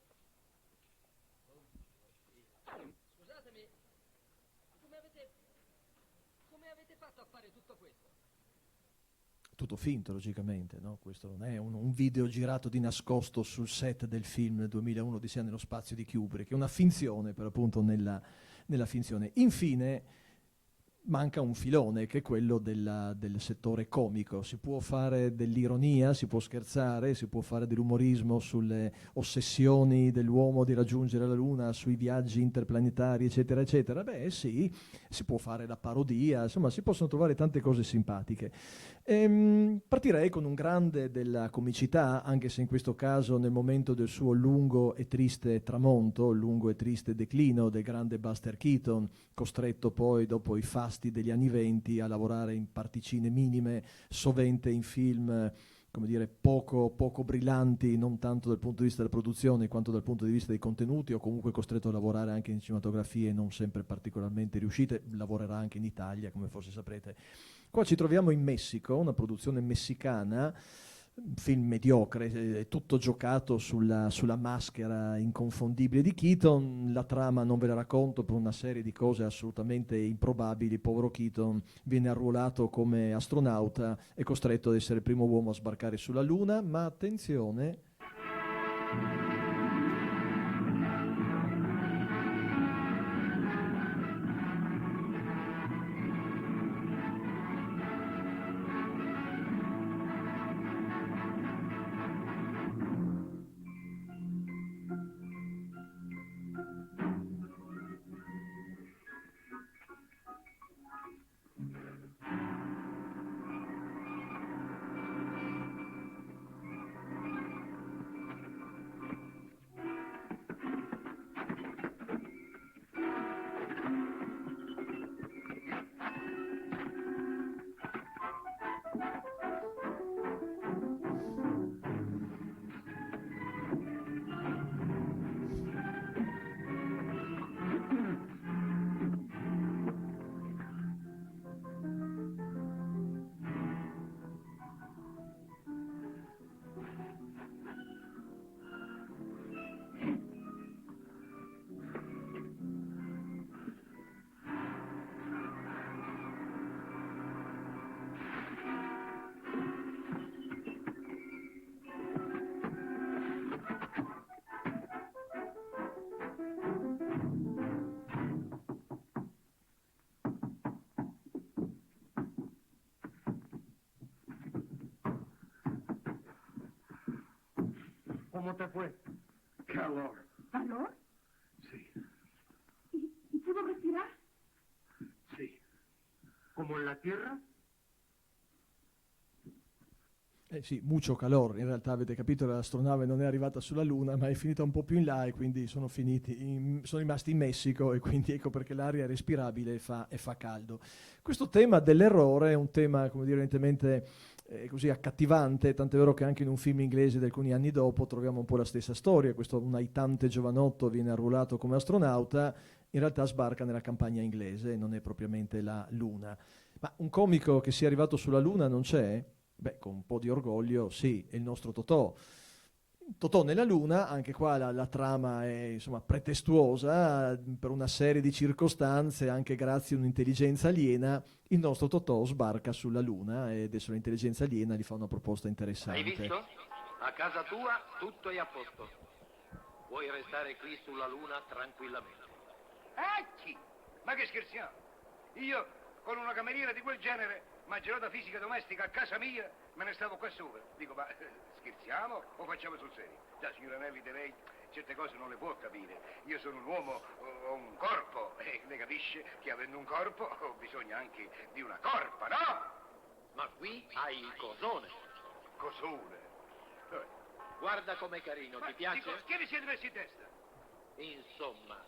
N: Scusatemi, come avete fatto a fare tutto questo?
B: Tutto finto, logicamente, no? Questo non è un video girato di nascosto sul set del film 2001 Odissea nello spazio di Kubrick, è una finzione, per appunto, nella finzione. Infine, manca un filone, che è quello del settore comico. Si può fare dell'ironia, si può scherzare, si può fare dell'umorismo sulle ossessioni dell'uomo di raggiungere la Luna, sui viaggi interplanetari, eccetera, eccetera. Beh, sì, si può fare la parodia, insomma, si possono trovare tante cose simpatiche. Partirei con un grande della comicità, anche se in questo caso nel momento del suo lungo e triste tramonto, lungo e triste declino del grande Buster Keaton, costretto poi dopo i fasti degli anni '20 a lavorare in particine minime, sovente in film, come dire, poco brillanti, non tanto dal punto di vista della produzione quanto dal punto di vista dei contenuti, o comunque costretto a lavorare anche in cinematografie non sempre particolarmente riuscite. Lavorerà anche in Italia, come forse saprete. Qua ci troviamo in Messico, una produzione messicana, un film mediocre, è tutto giocato sulla maschera inconfondibile di Keaton. La trama non ve la racconto per una serie di cose assolutamente improbabili. Povero Keaton viene arruolato come astronauta, è costretto ad essere il primo uomo a sbarcare sulla Luna, ma attenzione...
R: ¿Cómo te fue?
S: Calor.
L: Allora?
H: Sí,
L: ¿Y puedo respirar?
H: sí. ¿Como en la Tierra?
B: Sì, mucho calor, in realtà avete capito che l'astronave non è arrivata sulla Luna, ma è finita un po' più in là e quindi sono rimasti in Messico e quindi ecco perché l'aria è respirabile e fa caldo. Questo tema dell'errore è un tema, come dire, evidentemente così accattivante, tant'è vero che anche in un film inglese di alcuni anni dopo troviamo un po' la stessa storia. Questo un aitante giovanotto viene arruolato come astronauta, in realtà sbarca nella campagna inglese e non è propriamente la Luna. Ma un comico che sia arrivato sulla Luna non c'è? Beh, con un po' di orgoglio, sì, è il nostro Totò. Totò nella Luna, anche qua la trama è insomma pretestuosa, per una serie di circostanze, anche grazie a un'intelligenza aliena, il nostro Totò sbarca sulla Luna e adesso l'intelligenza aliena gli fa una proposta interessante.
P: Hai visto? A casa tua tutto è a posto. Puoi restare qui sulla Luna tranquillamente.
C: Ecchi! Ma che scherziamo? Io, con una cameriera di quel genere, mangerò fisica domestica a casa mia, me ne stavo qua sopra. Dico, ma scherziamo o facciamo sul serio? Già, signor Anelli, lei certe cose non le può capire. Io sono un uomo, ho un corpo, e lei capisce che avendo un corpo ho bisogno anche di una corpa, no?
P: Ma qui hai il cosone.
C: Cosone? Dov'è?
P: Guarda com'è carino, ti piace?
C: Che vi siete messi in testa?
P: Insomma,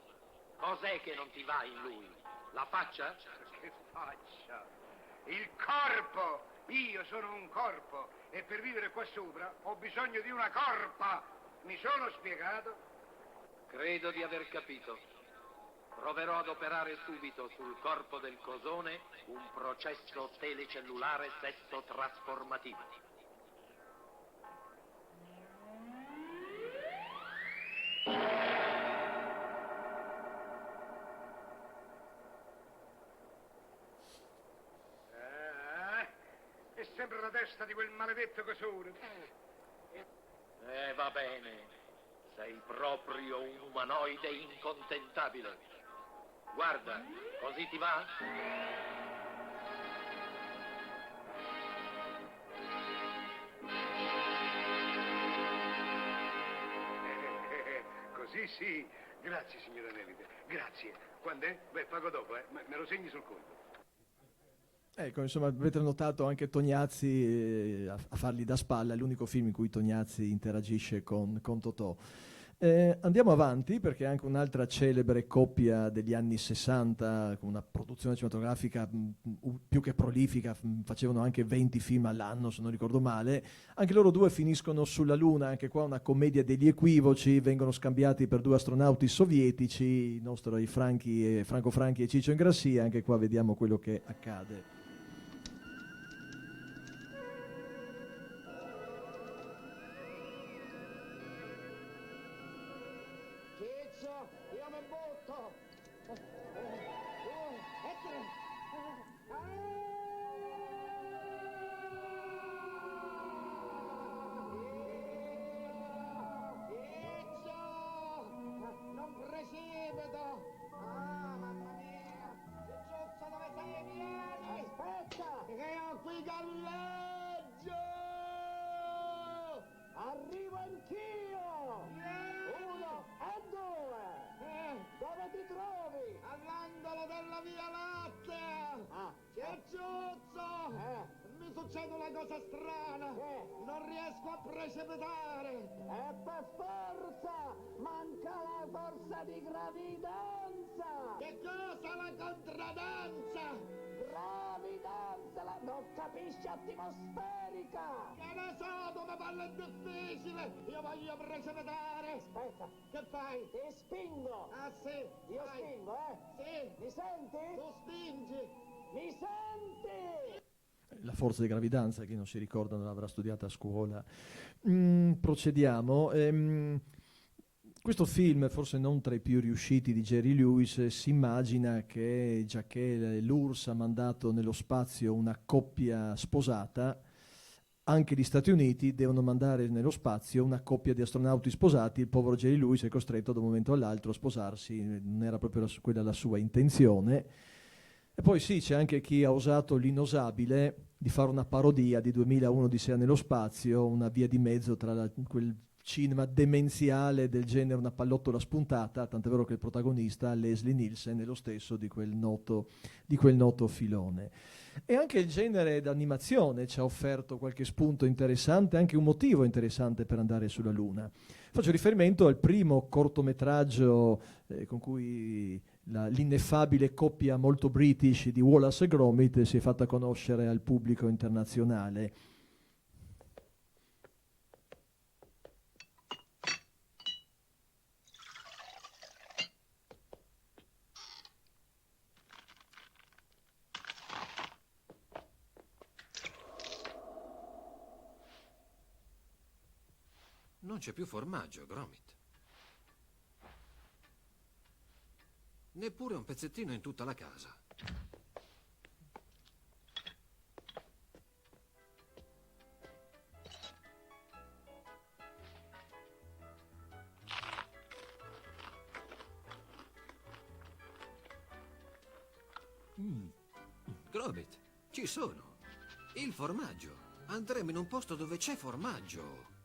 P: cos'è che non ti va in lui? La faccia?
C: Che faccia? Il corpo! Io sono un corpo e per vivere qua sopra ho bisogno di una corpa. Mi sono spiegato?
P: Credo di aver capito. Proverò ad operare subito sul corpo del cosone un processo telecellulare sesso trasformativo.
C: È sempre la testa di quel maledetto cosone.
P: Va bene. Sei proprio un umanoide incontentabile. Guarda, così ti va?
C: Così sì. Grazie, signora Nelide. Grazie. Quando è? Beh, pago dopo, me lo segni sul conto.
B: Ecco, insomma, avete notato anche Tognazzi a fargli da spalla, è l'unico film in cui Tognazzi interagisce con Totò. Andiamo avanti perché anche un'altra celebre coppia degli anni 60, con una produzione cinematografica più che prolifica, facevano anche 20 film all'anno se non ricordo male, anche loro due finiscono sulla Luna, anche qua una commedia degli equivoci, vengono scambiati per due astronauti sovietici, i nostri Franco Franchi e Ciccio Ingrassia, anche qua vediamo quello che accade.
O: Io mi butto! Non precipita! Mamma mia! Cicciuzzo, dove sei? Vieni! Aspetta! Che ho qui galleggio! Arrivo anch'io! Uno e due! Dove ti trovi? All'angolo della Via Lattea! Cicciuzzo! Mi succede una cosa strana! Non riesco a precipitare! E per forza! Manca la forza di gravidanza! Che cosa la contradanza? Gravidanza! Non capisci atmosferica! Che ne so, dove parla è difficile! Io voglio precipitare! Aspetta! Che fai? Ti spingo! Ah sì? Io spingo, Sì! Mi senti? Tu spingi! Mi senti?
B: La forza di gravidanza, chi non si ricorda non l'avrà studiata a scuola. Procediamo. Questo film, forse non tra i più riusciti di Jerry Lewis, si immagina che, già che l'URSS ha mandato nello spazio una coppia sposata, anche gli Stati Uniti devono mandare nello spazio una coppia di astronauti sposati. Il povero Jerry Lewis è costretto da un momento all'altro a sposarsi, non era proprio quella la sua intenzione. E poi sì, c'è anche chi ha osato l'inosabile di fare una parodia di 2001 Odissea nello spazio, una via di mezzo tra quel cinema demenziale del genere Una pallottola spuntata, tant'è vero che il protagonista, Leslie Nielsen, è lo stesso di quel noto filone. E anche il genere d'animazione ci ha offerto qualche spunto interessante, anche un motivo interessante per andare sulla Luna. Faccio riferimento al primo cortometraggio con cui l'ineffabile coppia molto british di Wallace e Gromit si è fatta conoscere al pubblico internazionale.
D: Non c'è più formaggio, Gromit. Neppure un pezzettino in tutta la casa. Gromit, ci sono. Il formaggio. Andremo in un posto dove c'è formaggio.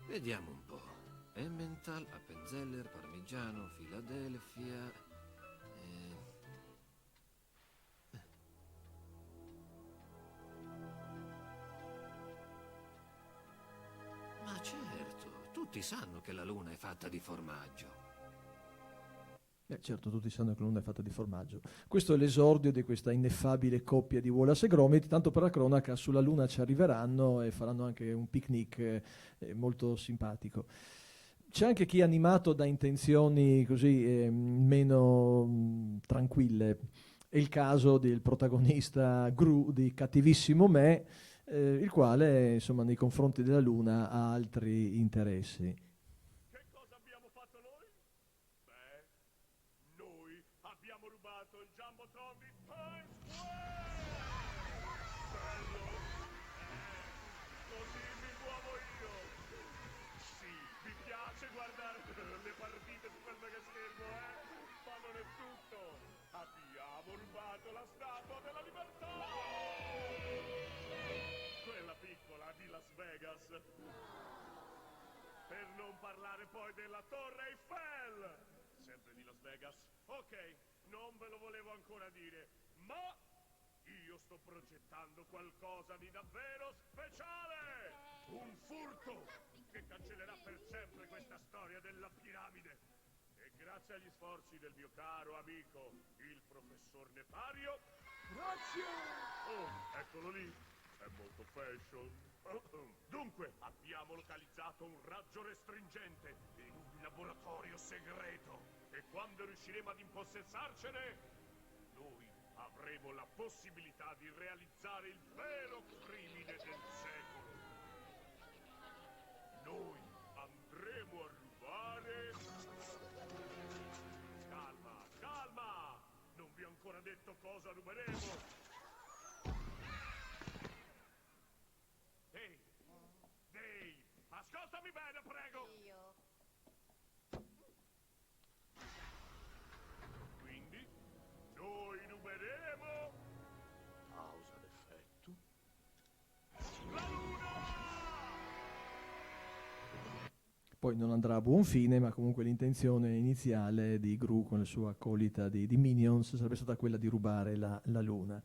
D: Vediamo un po'. Emmental, Appenzeller, Parmigiano, Philadelphia. Ma certo, tutti sanno che la Luna è fatta di formaggio.
B: Certo, tutti sanno che la Luna è fatta di formaggio. Questo è l'esordio di questa ineffabile coppia di Wallace e Gromit. Tanto per la cronaca, sulla Luna ci arriveranno e faranno anche un picnic molto simpatico. C'è anche chi è animato da intenzioni così meno tranquille. È il caso del protagonista Gru di Cattivissimo Me, il quale, insomma, nei confronti della Luna ha altri interessi.
R: Abbiamo rubato la statua della libertà! Quella piccola di Las Vegas. Per non parlare poi della Torre Eiffel! Sempre di Las Vegas. Ok, non ve lo volevo ancora dire, ma io sto progettando qualcosa di davvero speciale! Un furto che cancellerà per sempre questa storia della piramide. Grazie agli sforzi del mio caro amico, il professor Nefario. Grazie! Oh, eccolo lì. È molto fashion. Dunque, abbiamo localizzato un raggio restringente in un laboratorio segreto. E quando riusciremo ad impossessarcene, noi avremo la possibilità di realizzare il vero crimine del secolo. Noi andremo a rubare... Non vi ho ancora detto cosa ruberemo. Dave, ascoltami bene, prego. Quindi, noi ruberemo... Causa d'effetto... la Luna!
B: Poi non andrà a buon fine, ma comunque l'intenzione iniziale di Gru con la sua accolita di Minions sarebbe stata quella di rubare la Luna.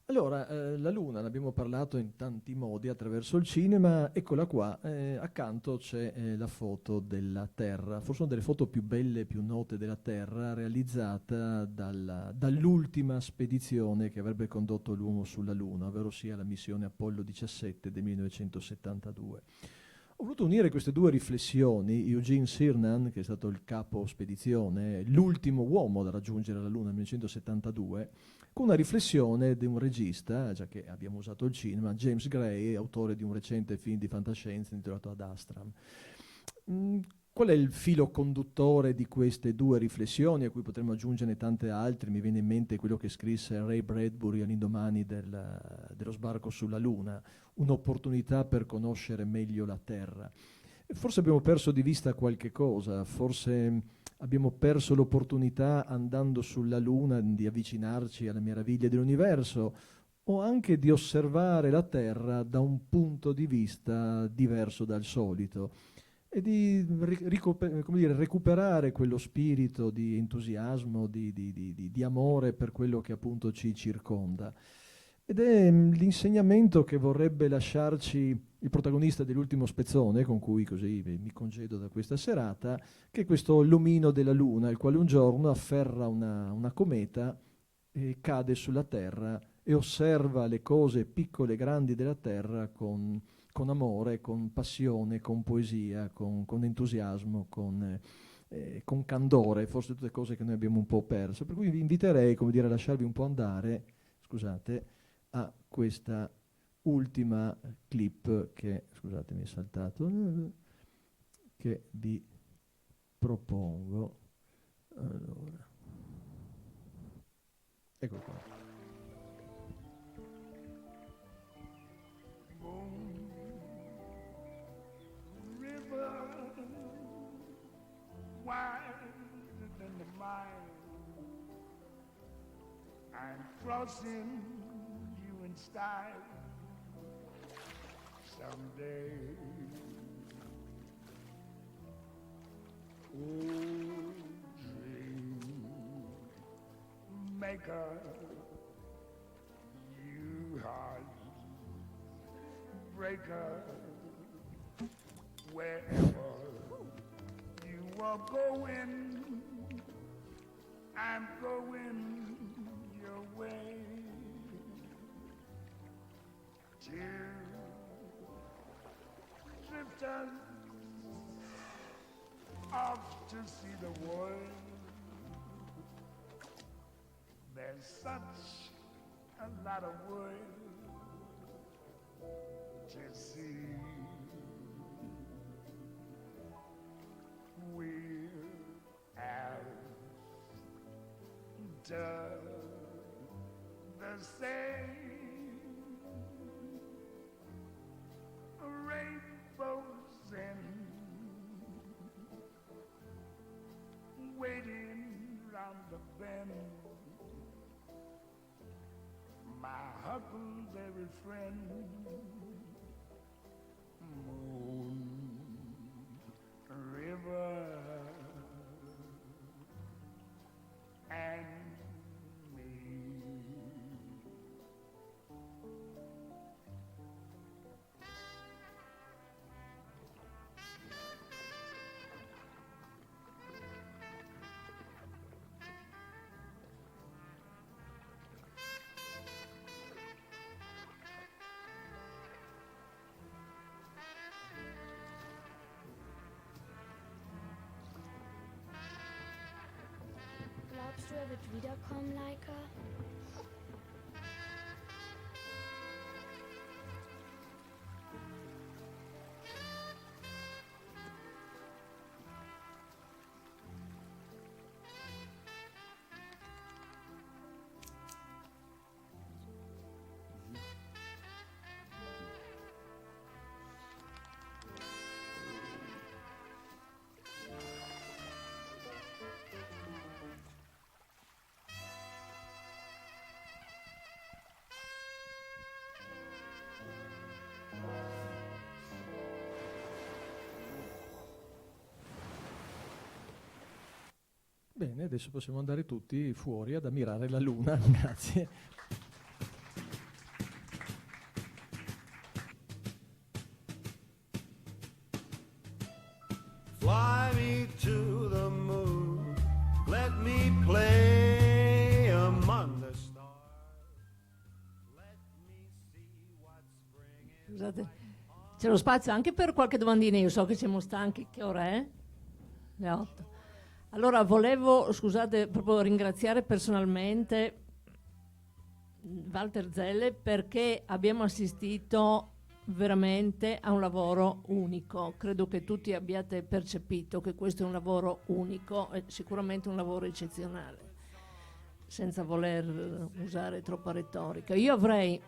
B: Allora, la Luna, ne abbiamo parlato in tanti modi attraverso il cinema, eccola qua, accanto c'è la foto della Terra, forse una delle foto più belle e più note della Terra, realizzata dall'ultima spedizione che avrebbe condotto l'uomo sulla Luna, ovvero sia la missione Apollo 17 del 1972. Ho voluto unire queste due riflessioni, Eugene Cernan, che è stato il capo spedizione, l'ultimo uomo da raggiungere la Luna nel 1972, con una riflessione di un regista, già che abbiamo usato il cinema, James Gray, autore di un recente film di fantascienza intitolato Ad Astra. Qual è il filo conduttore di queste due riflessioni, a cui potremmo aggiungerne tante altre? Mi viene in mente quello che scrisse Ray Bradbury all'indomani dello sbarco sulla Luna, un'opportunità per conoscere meglio la Terra. Forse abbiamo perso di vista qualche cosa, forse abbiamo perso l'opportunità, andando sulla Luna, di avvicinarci alle meraviglie dell'universo, o anche di osservare la Terra da un punto di vista diverso dal solito e di come dire, recuperare quello spirito di entusiasmo, di amore per quello che appunto ci circonda. Ed è l'insegnamento che vorrebbe lasciarci il protagonista dell'ultimo spezzone, con cui così mi congedo da questa serata, che è questo L'omino della Luna, il quale un giorno afferra una cometa e cade sulla Terra e osserva le cose piccole e grandi della Terra con amore, con passione, con poesia, con entusiasmo, con candore, forse tutte cose che noi abbiamo un po' perso. Per cui vi inviterei, come dire, a lasciarvi un po' andare, scusate, a questa ultima clip che, scusate, mi è saltato, che vi propongo. Allora, ecco qua.
O: Wider than the mile, I'm crossing you in style someday. Oh, dream maker, you heart breaker, wherever you are going, I'm going your way. Till drifters off to see the world. There's such a lot of world to see. We're after the same rainbows and waiting round the bend. My huckleberry friend, Moon River, and me.
G: Glaubst du, er wird wiederkommen, Laika?
B: Bene, adesso possiamo andare tutti fuori ad ammirare la luna, grazie.
O: Fly me to the moon, let me play among the stars.
S: Scusate, c'è lo spazio anche per qualche domandina, io so che siamo stanchi, che ora è? Le 8. Allora volevo, scusate, proprio ringraziare personalmente Walter Zelle perché abbiamo assistito veramente a un lavoro unico. Credo che tutti abbiate percepito che questo è un lavoro unico e sicuramente un lavoro eccezionale, senza voler usare troppa retorica. Io avrei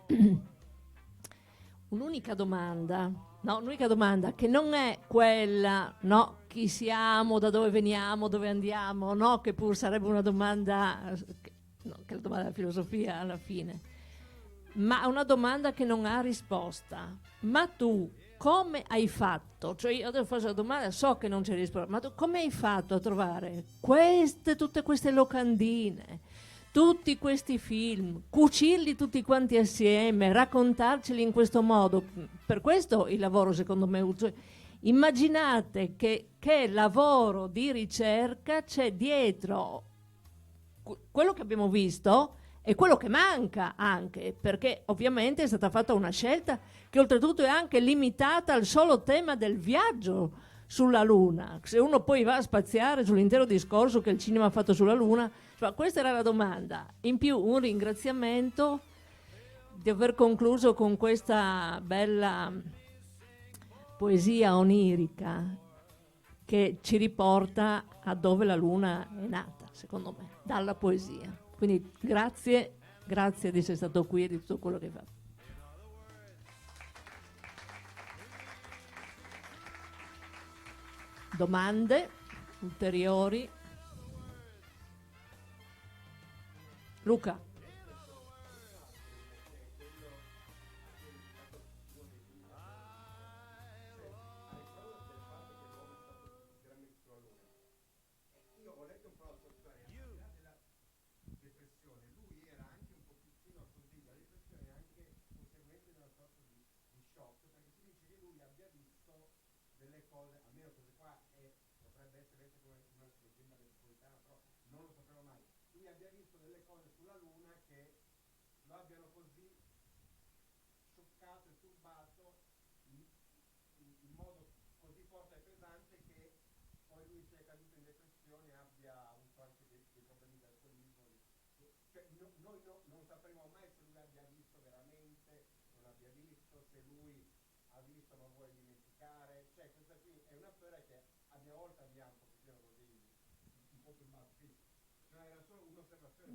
S: un'unica domanda, che non è quella, no, chi siamo, da dove veniamo, dove andiamo, no, che pur sarebbe una domanda, no, che è la domanda della filosofia alla fine, ma una domanda che non ha risposta. Ma tu come hai fatto? Cioè io adesso faccio la domanda, so che non c'è risposta, ma tu come hai fatto a trovare tutte queste locandine, tutti questi film, cucirli tutti quanti assieme, raccontarceli in questo modo? Per questo il lavoro secondo me, cioè, immaginate che lavoro di ricerca c'è dietro quello che abbiamo visto e quello che manca anche, perché ovviamente è stata fatta una scelta che oltretutto è anche limitata al solo tema del viaggio sulla Luna. Se uno poi va a spaziare sull'intero discorso che il cinema ha fatto sulla Luna, cioè, questa era la domanda. In più un ringraziamento di aver concluso con questa bella poesia onirica che ci riporta a dove la Luna è nata, secondo me, dalla poesia. Quindi grazie di essere stato qui e di tutto quello che hai fatto. Domande ulteriori? Luca.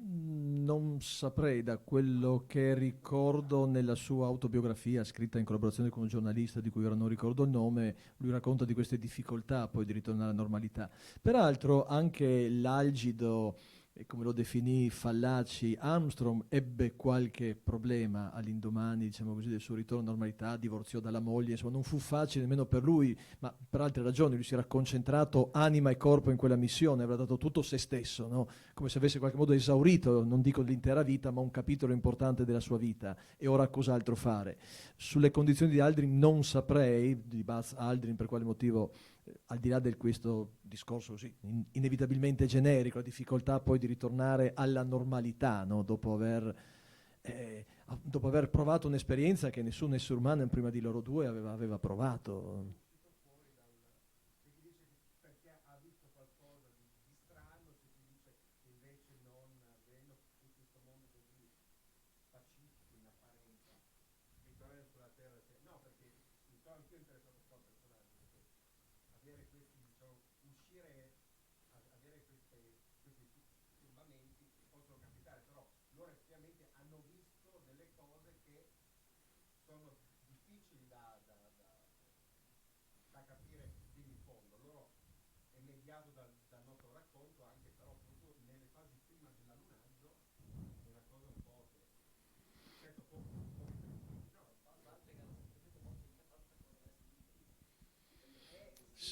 B: Non saprei, da quello che ricordo nella sua autobiografia scritta in collaborazione con un giornalista di cui ora non ricordo il nome, lui racconta di queste difficoltà poi di ritornare alla normalità. Peraltro anche l'algido, come lo definì Fallaci, Armstrong ebbe qualche problema all'indomani, diciamo così, del suo ritorno alla normalità, divorziò dalla moglie, insomma non fu facile nemmeno per lui, ma per altre ragioni. Lui si era concentrato anima e corpo in quella missione, aveva dato tutto se stesso, no? Come se avesse in qualche modo esaurito, non dico l'intera vita, ma un capitolo importante della sua vita, e ora cos'altro fare? Sulle condizioni di Aldrin non saprei, di Buzz Aldrin, per quale motivo, al di là di questo discorso così inevitabilmente generico, la difficoltà poi di ritornare alla normalità, no? Dopo aver provato un'esperienza che nessun essere umano prima di loro due aveva provato.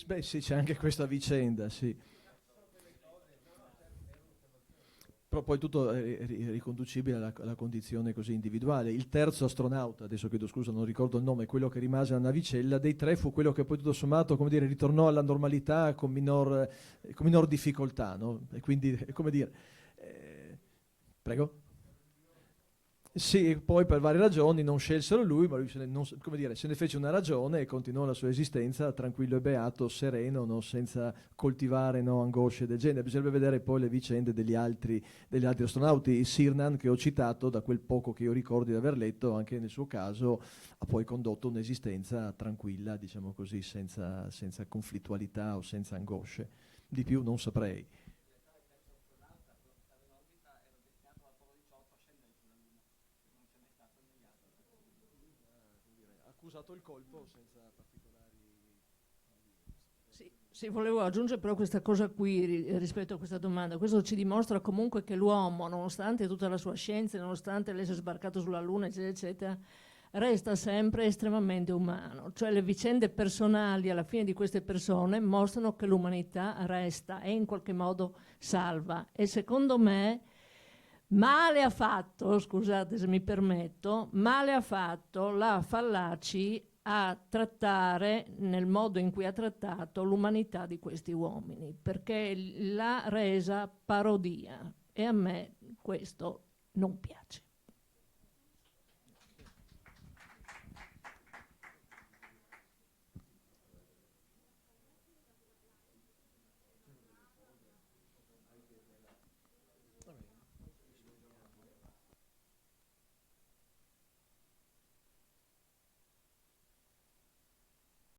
B: Beh sì, c'è anche questa vicenda, sì. Però poi tutto è riconducibile alla condizione così individuale. Il terzo astronauta, adesso chiedo scusa, non ricordo il nome, quello che rimase alla navicella, dei tre fu quello che poi tutto sommato, come dire, ritornò alla normalità con minor difficoltà, no? E quindi, come dire, prego? Sì, poi per varie ragioni non scelsero lui, ma lui se ne fece una ragione e continuò la sua esistenza tranquillo e beato, sereno, no? Senza coltivare, no, angosce del genere. Bisognerebbe vedere poi le vicende degli altri astronauti. Sirnan, che ho citato, da quel poco che io ricordo di aver letto, anche nel suo caso ha poi condotto un'esistenza tranquilla, diciamo così, senza conflittualità o senza angosce. Di più non saprei. Accusato il colpo senza particolari...
S: Sì, Sì, volevo aggiungere però questa cosa qui rispetto a questa domanda. Questo ci dimostra comunque che l'uomo, nonostante tutta la sua scienza, nonostante l'essere sbarcato sulla Luna, eccetera, eccetera, resta sempre estremamente umano. Cioè le vicende personali alla fine di queste persone mostrano che l'umanità resta e in qualche modo salva. E secondo me male ha fatto, scusate se mi permetto, male ha fatto la Fallaci a trattare nel modo in cui ha trattato l'umanità di questi uomini, perché l'ha resa parodia e a me questo non piace.